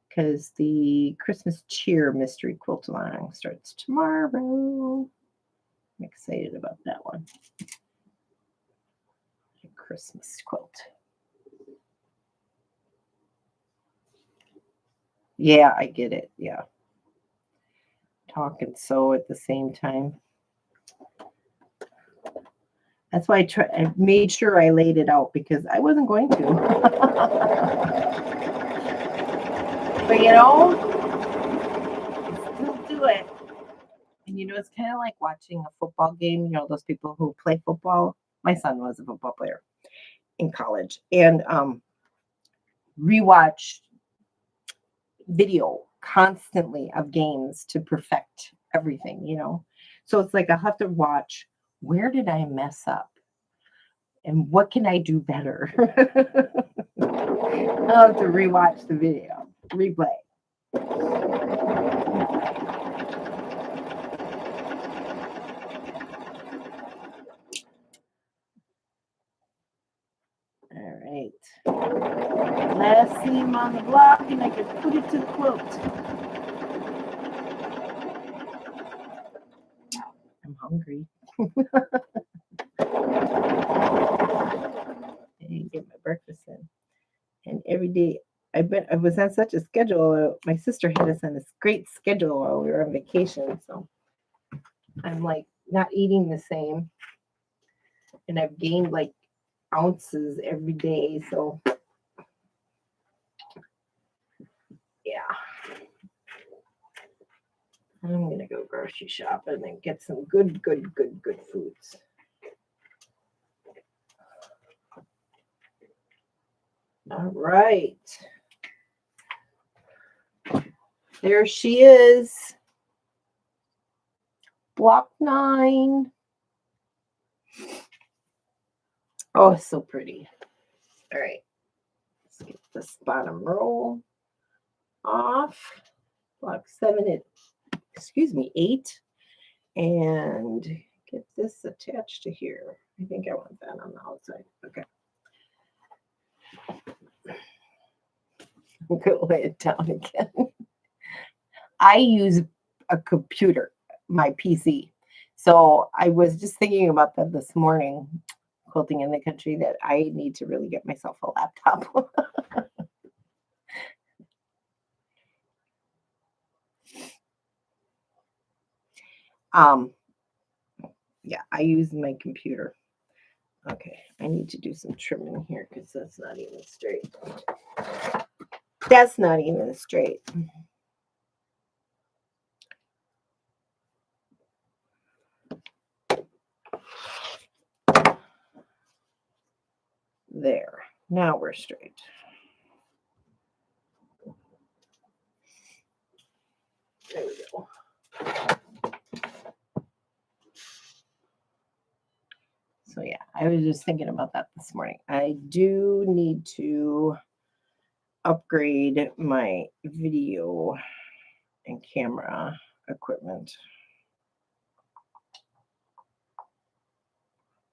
[SPEAKER 1] Because the Christmas Cheer Mystery Quilt Along starts tomorrow. I'm excited about that one. A Christmas quilt. Yeah, I get it. Yeah. Talk and sew at the same time. That's why I made sure I laid it out because I wasn't going to. But you know, still do it. And you know, it's kind of like watching a football game. You know, those people who play football. My son was a football player in college, and rewatch video constantly of games to perfect everything. You know, so it's like I have to watch. Where did I mess up? And what can I do better? I'll have to rewatch the video, replay. All right. Last seam on the block, and I can put it to the quilt. I'm hungry. I didn't get my breakfast in. And every day, I was on such a schedule. My sister had us on this great schedule while we were on vacation. So I'm like not eating the same. And I've gained like ounces every day. So yeah. I'm going to go grocery shopping and get some good foods. All right. There she is. Block 9. Oh, so pretty. All right. Let's get this bottom row off. Block 7 8. And get this attached to here. I think I want that on the outside. Okay. I'm going to lay it down again. I use a computer, my PC. So I was just thinking about that this morning, quilting in the country, that I need to really get myself a laptop. Yeah, I use my computer. Okay, I need to do some trimming here because that's not even straight. That's not even straight. There. Now we're straight. There we go. So yeah, I was just thinking about that this morning. I do need to upgrade my video and camera equipment.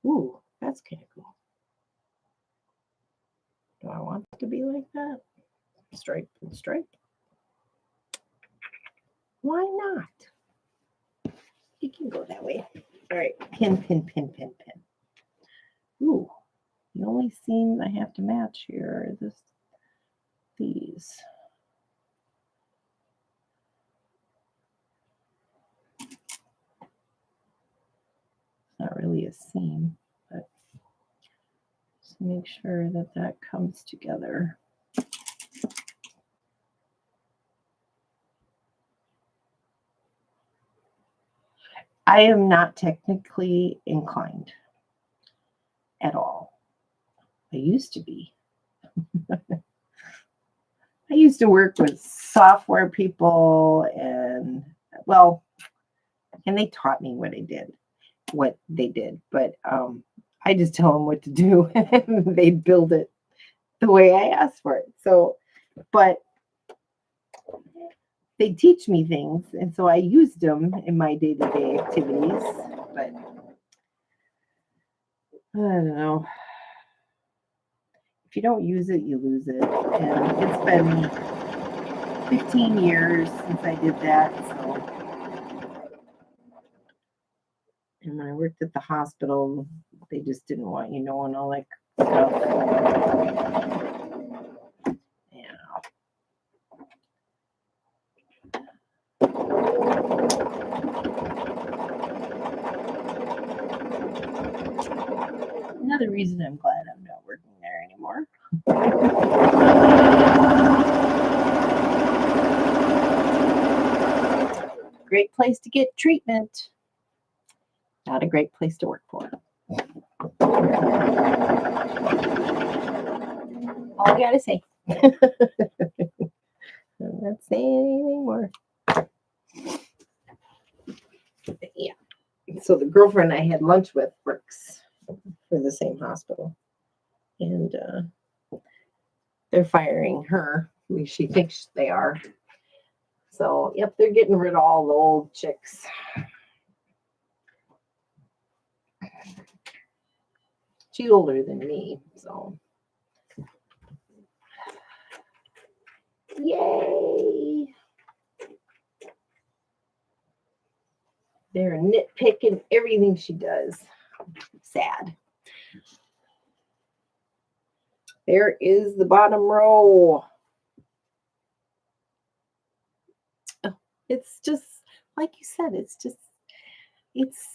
[SPEAKER 1] Ooh, that's kind of cool. Do I want it to be like that? Stripe and stripe? Why not? It can go that way. All right, pin. Ooh, the only seam I have to match here is these. Not really a seam, but just make sure that that comes together. I am not technically inclined at all. I used to be. I used to work with software people and, well, and they taught me what they did, but I just tell them what to do and they build it the way I asked for it. So, but they teach me things, and so I used them in my day-to-day activities, but I don't know. If you don't use it, you lose it. And it's been 15 years since I did that, so. And when I worked at the hospital, they just didn't want you knowing all that stuff. Yeah. Another reason I'm glad I'm not working there anymore. Great place to get treatment. Not a great place to work for. All I gotta say. I'm not saying anything more. Yeah. So the girlfriend I had lunch with works for the same hospital. And they're firing her. I mean, she thinks they are. So, yep, they're getting rid of all the old chicks. She's older than me, so. Yay! They're nitpicking everything she does. Sad. There is the bottom row. Oh, it's just, like you said, it's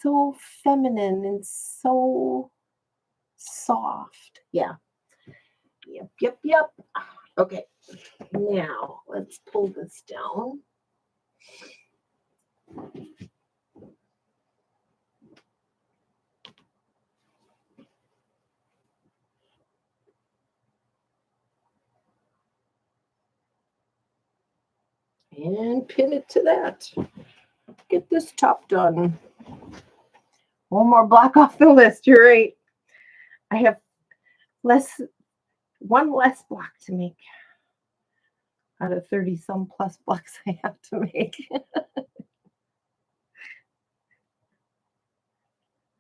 [SPEAKER 1] so feminine and so soft. Yeah. Yep. Okay. Now, let's pull this down. And pin it to that. Get this top done. One more block off the list. You're right. I have one less block to make out of 30 some plus blocks I have to make.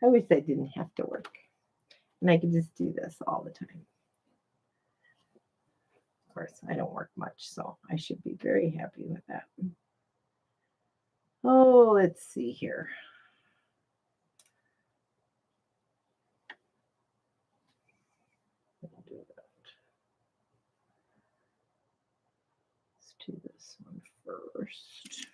[SPEAKER 1] I wish I didn't have to work and I could just do this all the time. Of course, I don't work much, so I should be very happy with that. Oh, let's see here. Let's do this one first.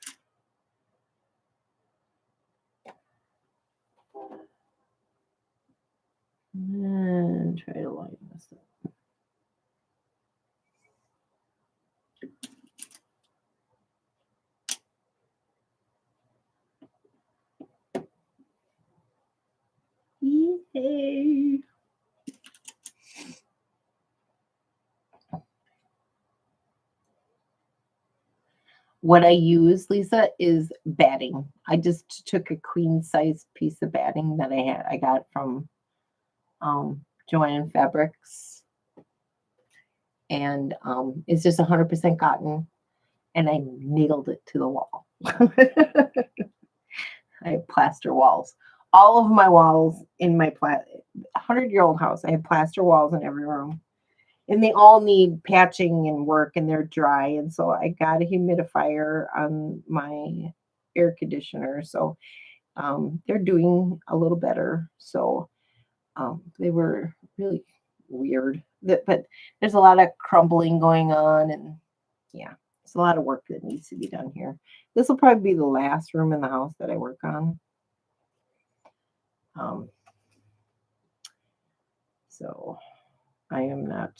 [SPEAKER 1] And try to line this up. Yay! What I use, Lisa, is batting. I just took a queen size piece of batting that I got from Joanne Fabrics, and it's just 100% cotton, and I nailed it to the wall. I have plaster walls. All of my walls in my 100-year-old house, I have plaster walls in every room. And they all need patching and work, and they're dry. And so I got a humidifier on my air conditioner. So they're doing a little better. So they were really, weird. But there's a lot of crumbling going on, and yeah, it's a lot of work that needs to be done here. This will probably be the last room in the house that I work on. So I am not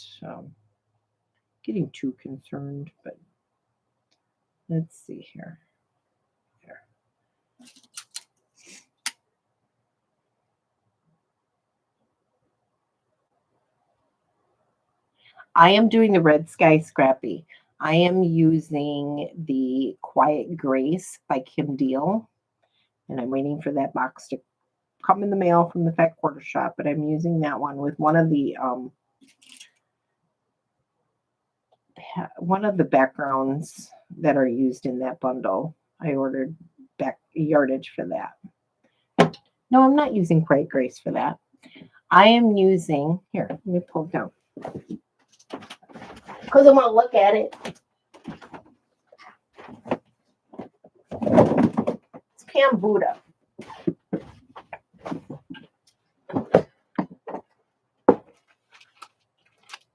[SPEAKER 1] getting too concerned, but let's see here. There. I am doing the Red Sky Scrappy. I am using the Quiet Grace by Kim Deal, and I'm waiting for that box to come in the mail from the Fat Quarter Shop, but I'm using that one with one of the backgrounds that are used in that bundle. I ordered back yardage for that. No, I'm not using Quiet Grace for that. I am using, here, let me pull it down, because I want to look at it. It's Pam Buddha.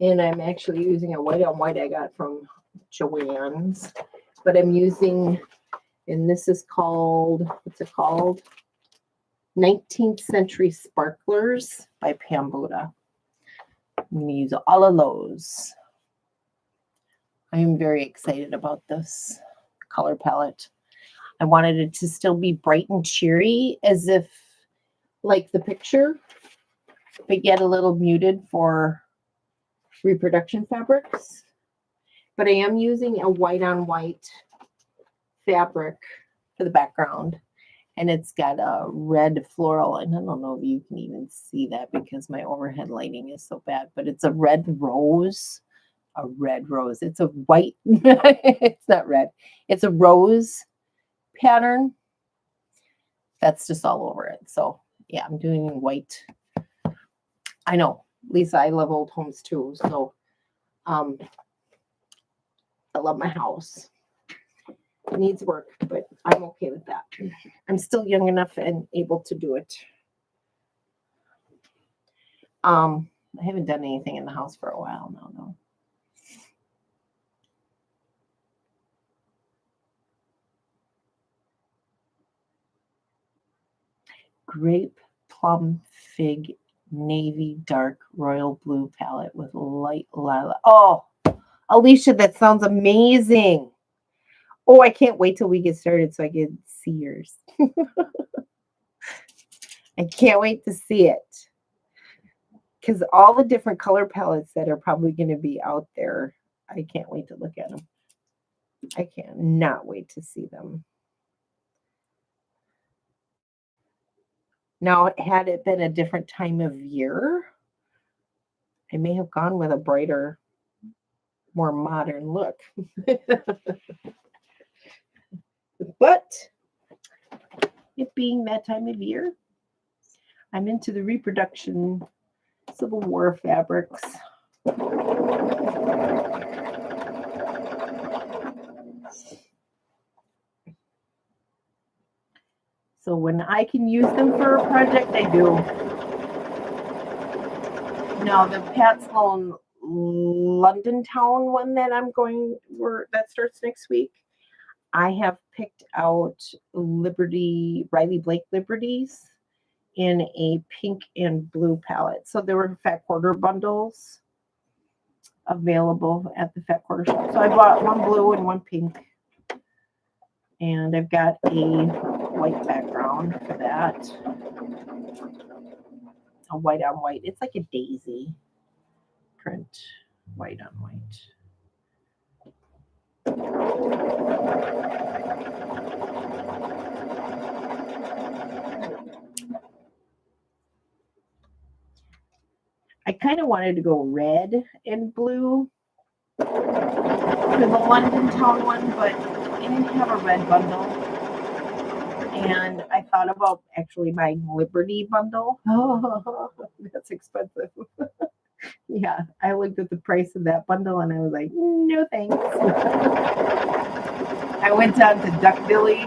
[SPEAKER 1] And I'm actually using a white on white I got from Joann's. But I'm using, and this is called, what's it called? 19th Century Sparklers by Pam Buddha. I'm going to use all of those. I am very excited about this color palette. I wanted it to still be bright and cheery, as if like the picture, but yet a little muted for reproduction fabrics. But I am using a white on white fabric for the background, and it's got a red floral, and I don't know if you can even see that because my overhead lighting is so bad, but it's a red rose. It's a white, it's not red, it's a rose pattern that's just all over it. So yeah, I'm doing white. I know, Lisa, I love old homes too, so I love my house. It needs work, but I'm okay with that. I'm still young enough and able to do it. I haven't done anything in the house for a while now, though. Grape, plum, fig, navy, dark, royal blue palette with light lilac. Oh, Alicia, that sounds amazing. Oh, I can't wait till we get started so I can see yours. I can't wait to see it. Because all the different color palettes that are probably going to be out there, I can't wait to look at them. I cannot wait to see them. Now, had it been a different time of year, I may have gone with a brighter, more modern look. But it being that time of year, I'm into the reproduction Civil War fabrics. So when I can use them for a project, I do. Now the Pat Sloan London Town one that I'm going, that starts next week, I have picked out Riley Blake Liberties in a pink and blue palette. So there were Fat Quarter bundles available at the Fat Quarter shop. So I bought one blue and one pink. And I've got a white background for that. A white on white. It's like a daisy print. White on white. I kind of wanted to go red and blue for the London Town one, but I didn't have a red bundle. And I thought about actually buying Liberty bundle. Oh, that's expensive. Yeah, I looked at the price of that bundle and I was like, no thanks. I went down to Duckbilly.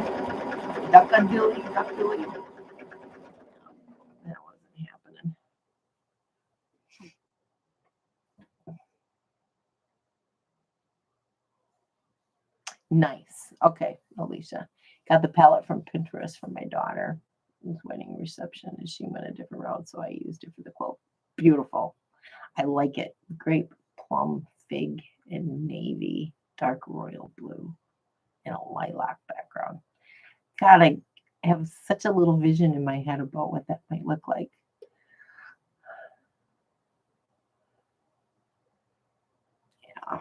[SPEAKER 1] That wasn't happening. Nice. Okay, Alicia. Got the palette from Pinterest for my daughter. Wedding reception, and she went a different route, so I used it for the quilt. Beautiful. I like it. Grape, plum, fig, and navy, dark royal blue, and a lilac background. God, I have such a little vision in my head about what that might look like. Yeah.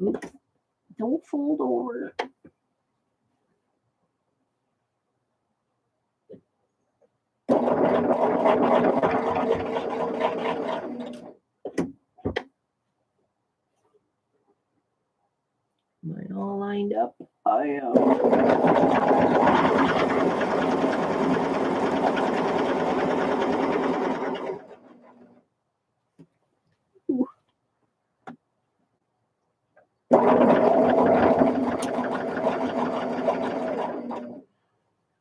[SPEAKER 1] Oops. Don't fold over. Am I all lined up? I am.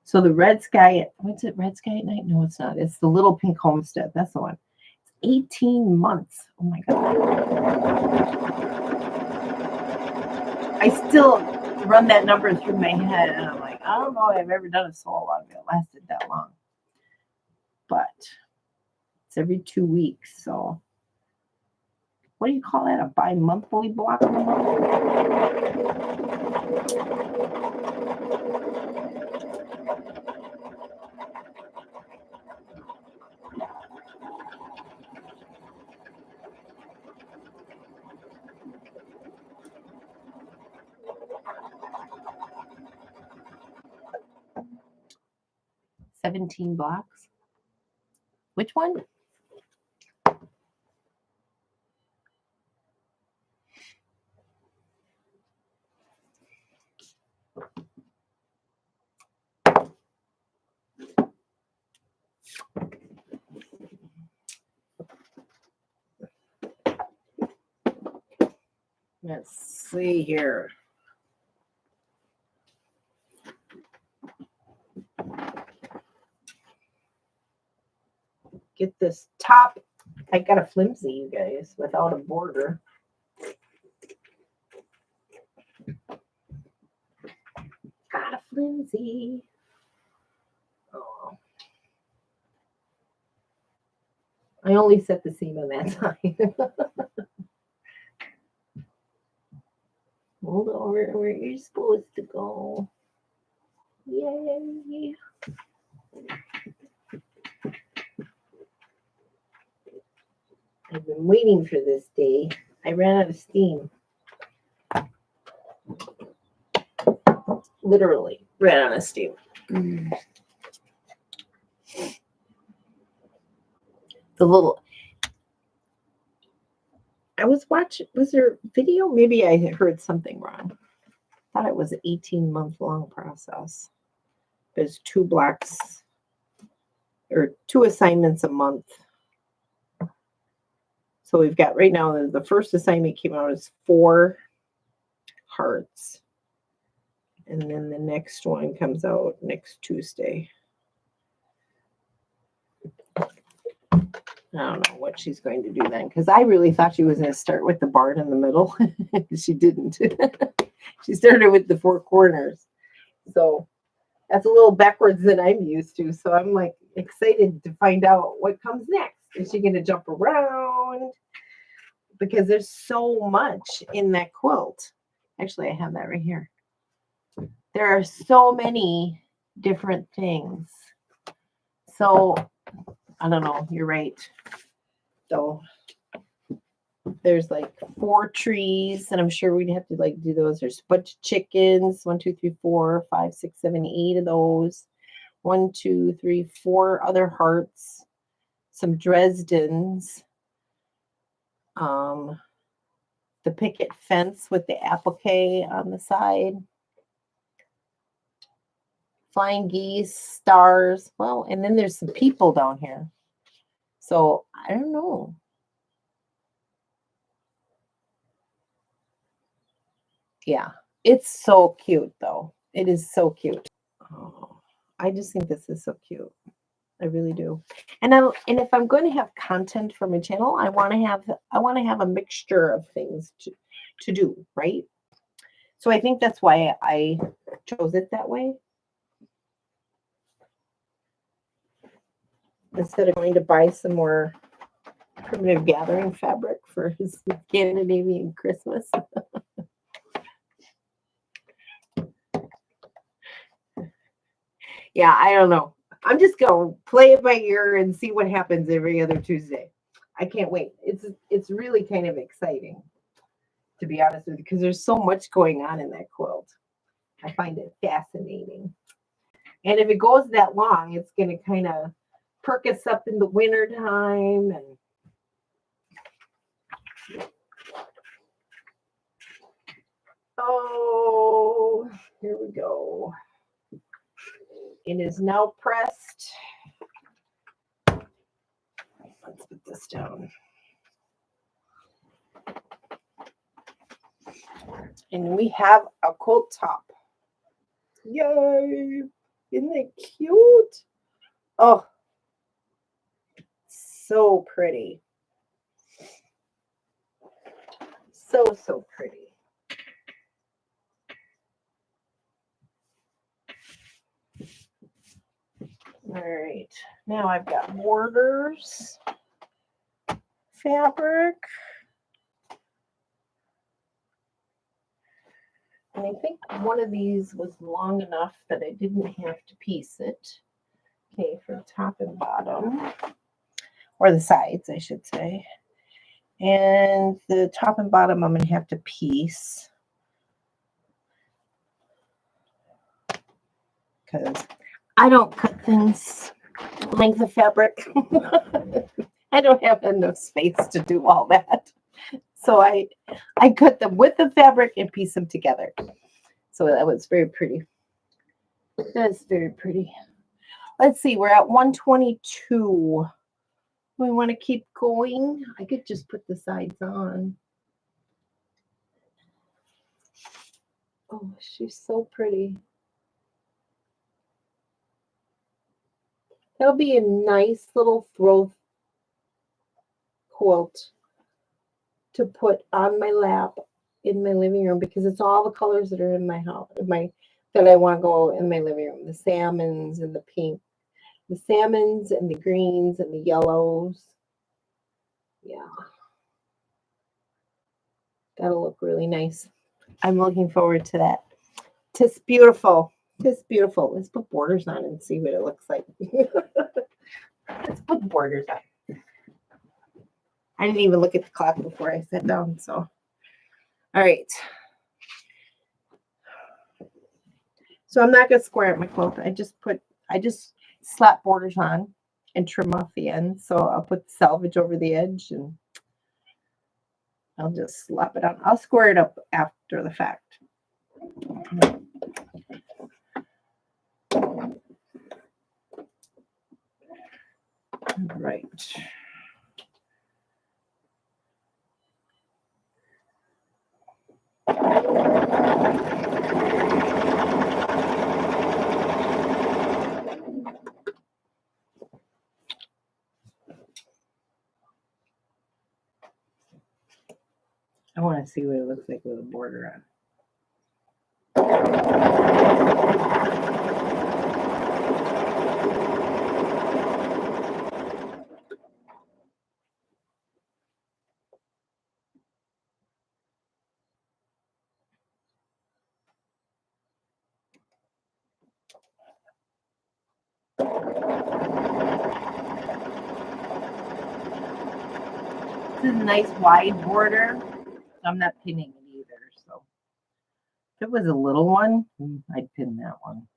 [SPEAKER 1] So the red sky, what's it, red sky at night? No, it's not. It's the Little Pink Homestead. That's the one. It's 18 months. Oh my God. I still run that number through my head and I'm like, I don't know if I've ever done a solo log that lasted that long. But it's every 2 weeks. So what do you call that? A bi-monthly block of the month? 17 blocks. Which one? Let's see here. Get this top. I got a flimsy, you guys, without a border. Got a flimsy. Oh. I only set the seam on that side. Hold over where you're supposed to go. Yay. I've been waiting for this day. I ran out of steam. Literally ran out of steam. The little, I was watching, was there video? Maybe I heard something wrong. I thought it was an 18-month long process. There's 2 blocks or 2 assignments a month. So we've got right now, the first assignment came out as 4 hearts. And then the next one comes out next Tuesday. I don't know what she's going to do then, because I really thought she was going to start with the barn in the middle. She didn't. She started with the 4 corners. So that's a little backwards than I'm used to. So I'm like excited to find out what comes next. Is she going to jump around? Because there's so much in that quilt. Actually, I have that right here. There are so many different things. So I don't know. You're right. So there's like 4 trees, and I'm sure we'd have to like do those. There's a bunch of chickens. 1, 2, 3, 4, 5, 6, 7, 8 of those. 1, 2, 3, 4 other hearts. Some Dresdens. The picket fence with the applique on the side. Flying geese, stars. Well, and then there's some people down here. So I don't know. Yeah, it's so cute though. It is so cute. Oh, I just think this is so cute. I really do. And if I'm going to have content for my channel, I want to have a mixture of things to do, right? So I think that's why I chose it that way. Instead of going to buy some more primitive gathering fabric for his Scandinavian Christmas. Yeah, I don't know. I'm just going to play it by ear and see what happens every other Tuesday. I can't wait. It's really kind of exciting, to be honest with you, because there's so much going on in that quilt. I find it fascinating. And if it goes that long, it's going to kind of perk us up in the winter time. And oh, here we go. It is now pressed. Let's put this down. And we have a quilt top. Yay! Isn't it cute? Oh, so pretty. So pretty. All right. Now I've got borders, fabric. And I think one of these was long enough that I didn't have to piece it. Okay, for the top and bottom, or the sides, I should say. And the top and bottom, I'm going to have to piece because I don't cut things length of fabric. I don't have enough space to do all that. So I cut them with the fabric and piece them together. So that was very pretty. That's very pretty. Let's see, we're at 122. We want to keep going. I could just put the sides on. Oh, she's so pretty. That'll be a nice little throw quilt to put on my lap in my living room because it's all the colors that are in my house, that I want to go in my living room. The salmons and the pink, the salmons and the greens and the yellows. Yeah. That'll look really nice. I'm looking forward to that. Tis beautiful. Tis beautiful. Let's put borders on and see what it looks like. Let's put borders on. I didn't even look at the clock before I sat down, so. All right. So I'm not going to square up my quilt. I just slap borders on and trim off the ends. So I'll put selvage over the edge and I'll just slap it on. I'll square it up after the fact. Right. I want to see what it looks like with a border on. This is a nice wide border. I'm not pinning it either. So if it was a little one, I'd pin that one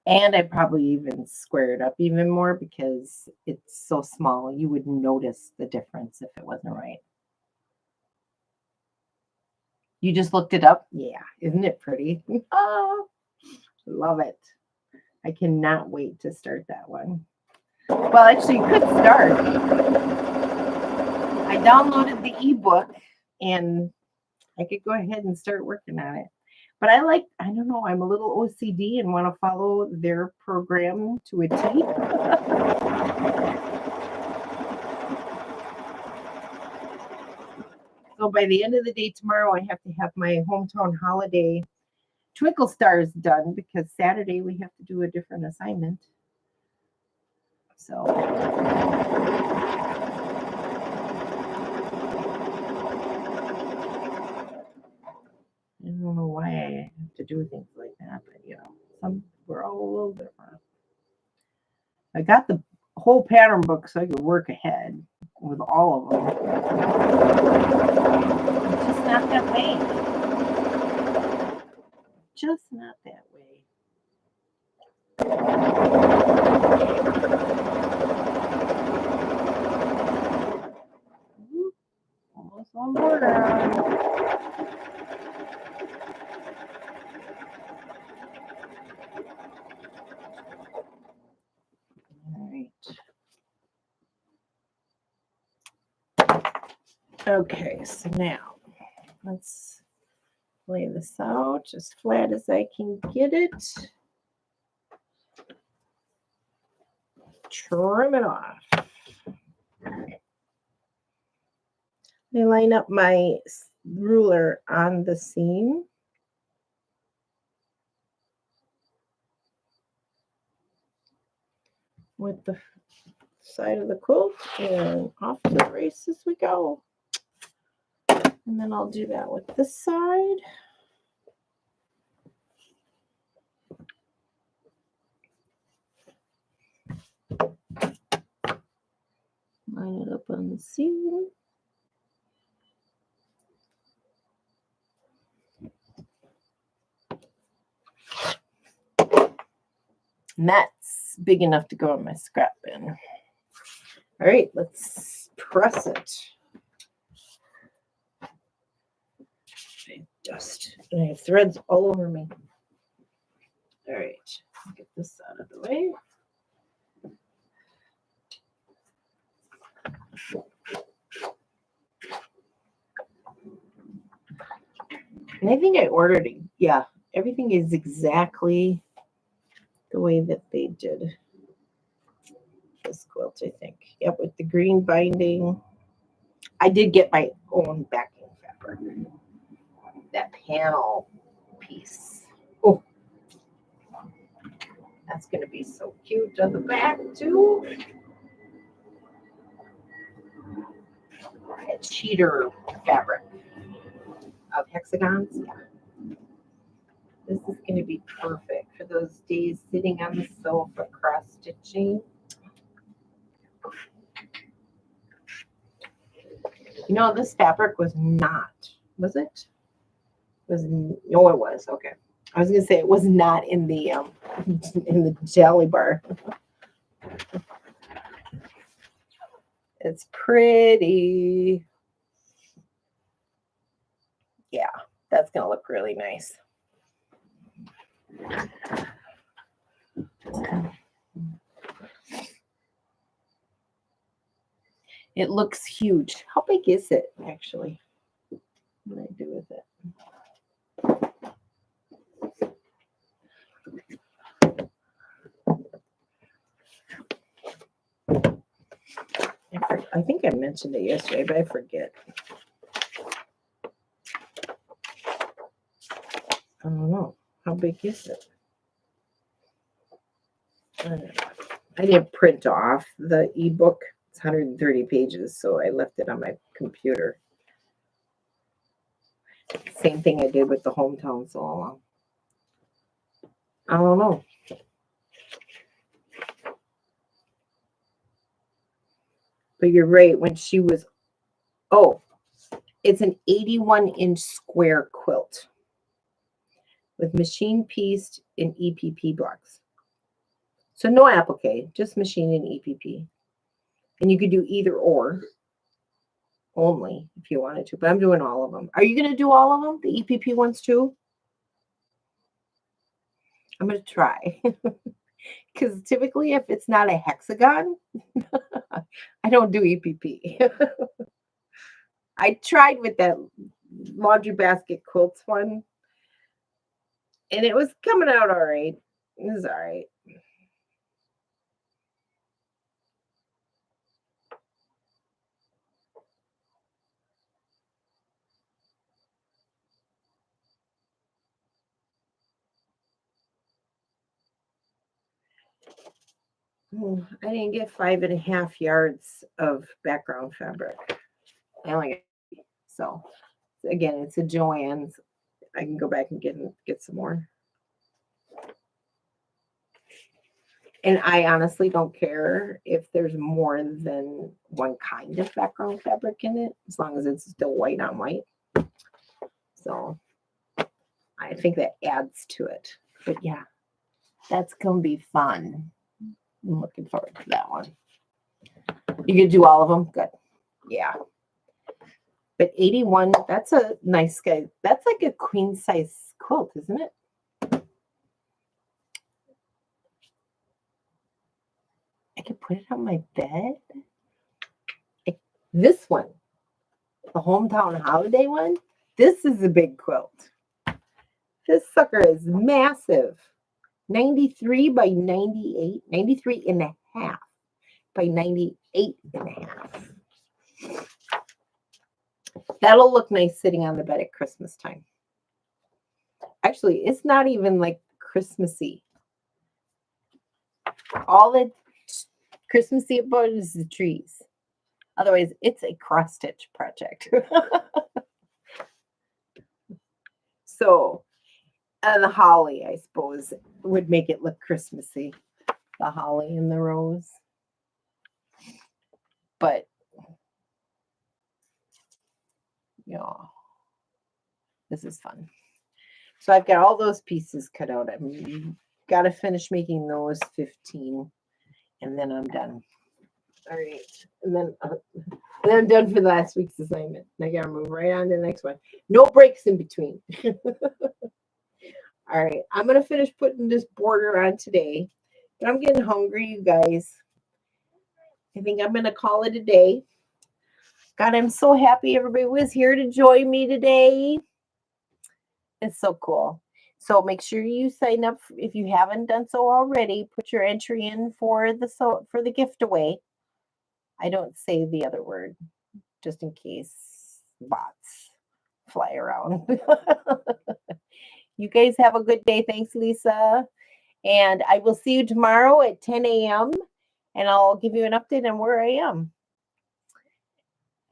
[SPEAKER 1] and I'd probably even square it up even more because it's so small. You would notice the difference if it wasn't right. You just looked it up? Yeah. Isn't it pretty? Oh, love it. I cannot wait to start that one. Well, actually, you could start. I downloaded the ebook and I could go ahead and start working on it. But I don't know, I'm a little OCD and want to follow their program to a T. So by the end of the day tomorrow, I have to have my hometown holiday twinkle stars done because Saturday we have to do a different assignment. So I don't know why I have to do things like that, but we're all a little different. I got the whole pattern book so I could work ahead with all of them. It's just not that way. Just not that way. Almost on board. All right. Okay, so now let's lay this out as flat as I can get it. Trim it off. I line up my ruler on the seam. With the side of the quilt, and off to the races we go. And then I'll do that with this side. Line it up on the seam. And that's big enough to go in my scrap bin. All right, let's press it. Dust. And I have threads all over me. All right, get this out of the way. And I think I ordered it. Yeah, everything is exactly the way that they did this quilt, I think. Yep, with the green binding. I did get my own backing fabric. That panel piece. Oh, that's going to be so cute on the back, too. A cheater fabric of hexagons. Yeah. This is going to be perfect for those days sitting on the sofa cross-stitching. You know, this fabric was not, was it? No, it was. Okay. I was going to say it was not in the jelly bar. It's pretty. Yeah, that's going to look really nice. It looks huge. How big is it, actually? What do I do with it? I think I mentioned it yesterday, but I forget. I don't know. How big is it? I didn't print off the ebook. It's 130 pages, so I left it on my computer. Same thing I did with the hometown so long. I don't know. But you're right. When she was, it's an 81-inch square quilt with machine pieced in EPP blocks. So no applique, just machine in EPP. And you could do either or only if you wanted to, but I'm doing all of them. Are you going to do all of them, the EPP ones too? I'm going to try. Because typically if it's not a hexagon, I don't do EPP. I tried with that laundry basket quilts one. And it was coming out all right. It was all right. I didn't get 5.5 yards of background fabric. I only got so again, it's a Joann's. I can go back and get some more. And I honestly don't care if there's more than one kind of background fabric in it, as long as it's still white on white. So I think that adds to it. But yeah, that's gonna be fun. I'm looking forward to that one. You can do all of them? Good. Yeah. But 81, that's a nice guy. That's like a queen size quilt, isn't it? I could put it on my bed. This one, the hometown holiday one, this is a big quilt. This sucker is massive. 93 by 98, 93 and a half by 98 and a half. That'll look nice sitting on the bed at Christmas time. Actually, it's not even like Christmassy. All that Christmassy about is the trees. Otherwise, it's a cross stitch project. So, and the holly, I suppose, would make it look Christmassy. The holly and the rose. But, this is fun. So I've got all those pieces cut out. I've got to finish making those 15, and then I'm done. All right, and then I'm done for last week's assignment. I gotta move right on to the next one. No breaks in between. All right, I'm gonna finish putting this border on today, but I'm getting hungry, you guys. I think I'm gonna call it a day. God, I'm so happy everybody was here to join me today. It's so cool. So make sure you sign up if you haven't done so already. Put your entry in for the gift away. I don't say the other word just in case bots fly around. You guys have a good day. Thanks, Lisa. And I will see you tomorrow at 10 a.m. and I'll give you an update on where I am.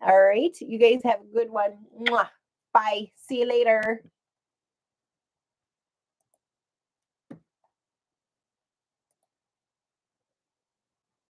[SPEAKER 1] All right. You guys have a good one. Mwah. Bye. See you later.